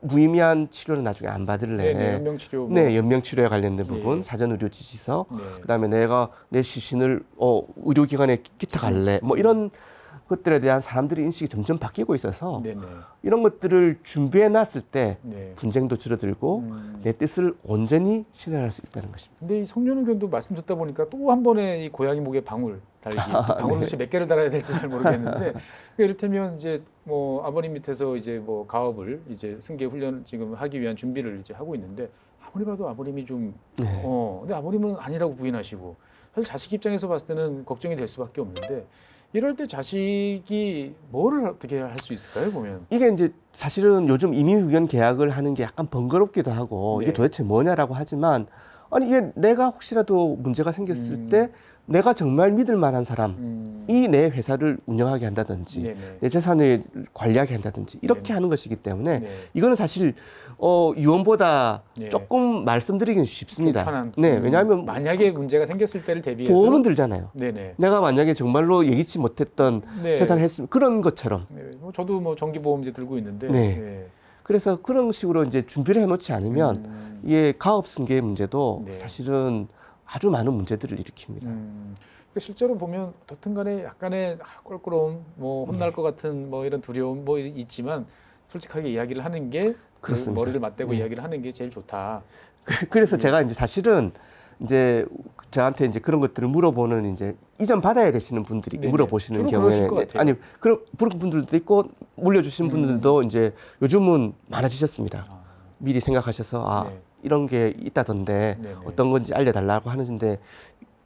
무의미한 치료는 나중에 안 받을래. 연명치료. 연명치료에 관련된 부분, 사전의료 지시서, 그다음에 내가 내 시신을 의료기관에 기탁할래. 뭐 이런 것들에 대한 사람들의 인식이 점점 바뀌고 있어서 이런 것들을 준비해 놨을 때 분쟁도 줄어들고 내 뜻을 온전히 실현할 수 있다는 것입니다. 근데 이 성년 후견도 말씀 듣다 보니까 또 한 번에 이 고양이 목에 방울 달기, 방울을 도대체 몇 개를 달아야 될지 잘 모르겠는데 그러니까 이를테면 이제 뭐 아버님 밑에서 이제 뭐 가업을 이제 승계 훈련 지금 하기 위한 준비를 이제 하고 있는데 아무리 봐도 아버님이 좀 근데 아버님은 아니라고 부인하시고 사실 자식 입장에서 봤을 때는 걱정이 될 수밖에 없는데 이럴 때 자식이 뭐를 어떻게 할 수 있을까요, 보면? 이게 이제 사실은 요즘 임의후견 계약을 하는 게 약간 번거롭기도 하고 이게 도대체 뭐냐라고 하지만 아니 이게 내가 혹시라도 문제가 생겼을 때 내가 정말 믿을 만한 사람이 내 회사를 운영하게 한다든지 내 재산을 관리하게 한다든지 이렇게 하는 것이기 때문에 이거는 사실 유언보다 조금 말씀드리기는 쉽습니다. 왜냐하면 만약에 문제가 생겼을 때를 대비해서 보험은 들잖아요. 내가 만약에 정말로 예기치 못했던 재산을 했으면 그런 것처럼. 저도 뭐 정기보험제 들고 있는데. 그래서 그런 식으로 이제 준비를 해놓지 않으면 이게 가업 승계의 문제도 사실은 아주 많은 문제들을 일으킵니다. 그러니까 실제로 보면 어떻든간에 약간의 껄끄러움, 뭐 혼날 것 같은 뭐 이런 두려움 뭐 있지만 솔직하게 이야기를 하는 게 그 머리를 맞대고 이야기를 하는 게 제일 좋다. 그래서 제가 이제 사실은 이제 저한테 이제 그런 것들을 물어보는 이제 이전 받아야 되시는 분들이 물어보시는 경우에 아니 그런 분들도 있고 물려주신 분들도 이제 요즘은 많아지셨습니다. 미리 생각하셔서 이런 게 있다던데 어떤 건지 알려달라고 하는데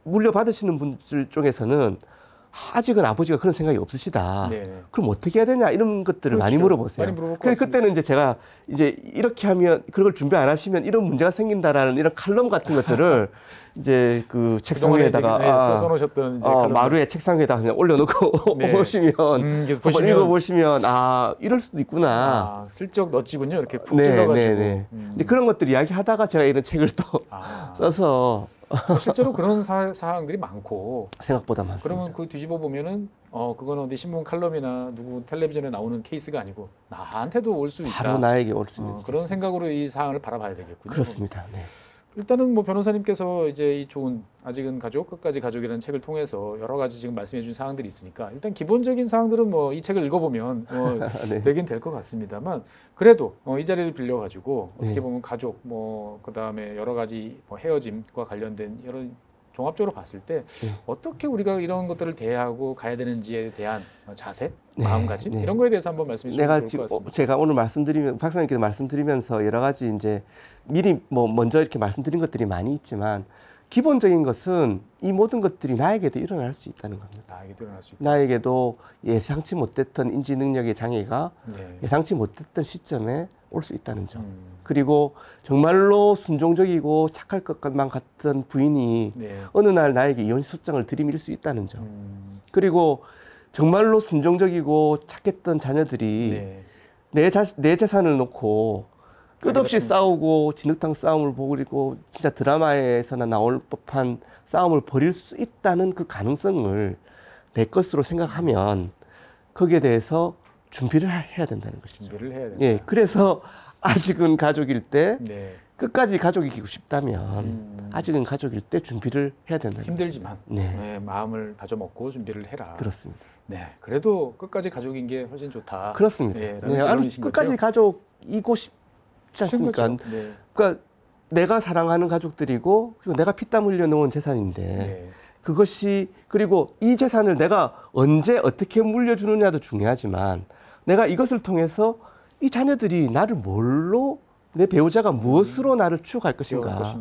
물려받으시는 분들 쪽에서는 아직은 아버지가 그런 생각이 없으시다. 네. 그럼 어떻게 해야 되냐 이런 것들을 많이 그렇죠. 물어보세요. 많이 물어볼 것 그래서 같습니다. 그때는 이제 제가 이제 이렇게 하면 그걸 준비 안 하시면 이런 문제가 생긴다라는 이런 칼럼 같은 것들을 이제 그 책상 그동안에 위에다가 이제, 네, 써놓으셨던 이제 마루에 책상 위에다가 그냥 올려놓고 네. 보시면 이게 한번 읽어보시면 이럴 수도 있구나. 슬쩍 넛지군요. 이렇게 푹 네, 찔러가지고. 네, 네. 이제 그런 것들 이야기하다가 제가 이런 책을 또 써서 실제로 그런 사항들이 많고 생각보다 많습니다. 그러면 그 뒤집어 보면은 그건 어디 신문 칼럼이나 누구 텔레비전에 나오는 케이스가 아니고 나한테도 올 수 있다. 바로 나에게 올 수 있는 그런 생각으로 이 사항을 바라봐야 되겠군요. 그렇습니다. 네. 일단은 뭐 변호사님께서 이제 이 좋은 아직은 가족 끝까지 가족이라는 책을 통해서 여러 가지 지금 말씀해준 사항들이 있으니까 일단 기본적인 사항들은 뭐 이 책을 읽어보면 네. 되긴 될 것 같습니다만 그래도 이 자리를 빌려가지고 어떻게 네. 보면 가족 뭐 그다음에 여러 가지 뭐 헤어짐과 관련된 여러 종합적으로 봤을 때 네. 어떻게 우리가 이런 것들을 대하고 가야 되는지에 대한 자세, 네. 마음가짐 네. 이런 거에 대해서 한번 말씀해 주시면 내가 좋을 지금 것 같습니다. 제가 오늘 박사님께서 말씀드리면서 여러 가지 이제 미리 뭐 먼저 이렇게 말씀드린 것들이 많이 있지만 기본적인 것은 이 모든 것들이 나에게도 일어날 수 있다는 겁니다. 나에게도 일어날 수 있다. 나에게도 예상치 못했던 인지 능력의 장애가 네. 예상치 못했던 시점에 올 수 있다는 점. 그리고 정말로 순종적이고 착할 것만 같던 부인이 네. 어느 날 나에게 이혼 소장을 들이밀 수 있다는 점. 그리고 정말로 순종적이고 착했던 자녀들이 네. 내 재산을 놓고 끝없이 그렇습니다. 싸우고 진흙탕 싸움을 벌이고 진짜 드라마에서나 나올 법한 싸움을 벌일 수 있다는 그 가능성을 내 것으로 생각하면 거기에 대해서 준비를 해야 된다는 것이죠. 준비를 해야 된다. 예, 그래서 아직은 가족일 때 네. 끝까지 가족이기고 싶다면 아직은 가족일 때 준비를 해야 된다는 힘들지만 것이죠. 네, 네, 마음을 다져먹고 준비를 해라. 그렇습니다. 네, 그래도 끝까지 가족인 게 훨씬 좋다. 그렇습니다. 네, 네, 아니, 끝까지 가족이고 싶지 않습니까? 네. 그러니까 내가 사랑하는 가족들이고 그리고 내가 피땀 흘려 놓은 재산인데 네. 그것이 그리고 이 재산을 내가 언제 어떻게 물려주느냐도 중요하지만 내가 이것을 통해서 이 자녀들이 나를 뭘로 내 배우자가 무엇으로 나를 추억할 것인가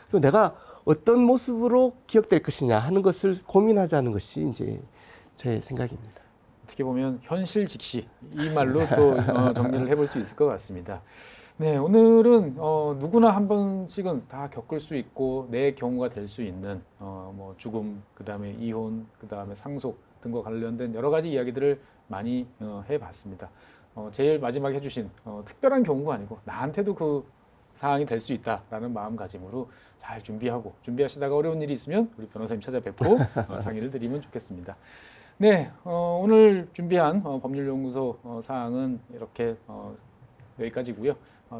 그리고 내가 어떤 모습으로 기억될 것이냐 하는 것을 고민하자는 것이 이제 제 생각입니다. 어떻게 보면 현실 직시 이 말로 또 정리를 해볼 수 있을 것 같습니다. 네, 오늘은 누구나 한 번씩은 다 겪을 수 있고 내 경우가 될 수 있는 뭐 죽음, 그다음에 이혼, 그다음에 상속 등과 관련된 여러 가지 이야기들을 많이 해봤습니다. 제일 마지막에 해주신 특별한 경우가 아니고 나한테도 그 사항이 될 수 있다라는 마음가짐으로 잘 준비하시다가 어려운 일이 있으면 우리 변호사님 찾아뵙고 상의를 드리면 좋겠습니다. 네, 오늘 준비한 법률연구소 사항은 이렇게 여기까지고요.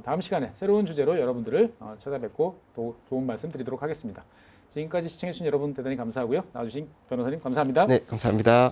다음 시간에 새로운 주제로 여러분들을 찾아뵙고 또 좋은 말씀 드리도록 하겠습니다. 지금까지 시청해주신 여러분 대단히 감사하고요. 나와주신 변호사님 감사합니다. 네, 감사합니다.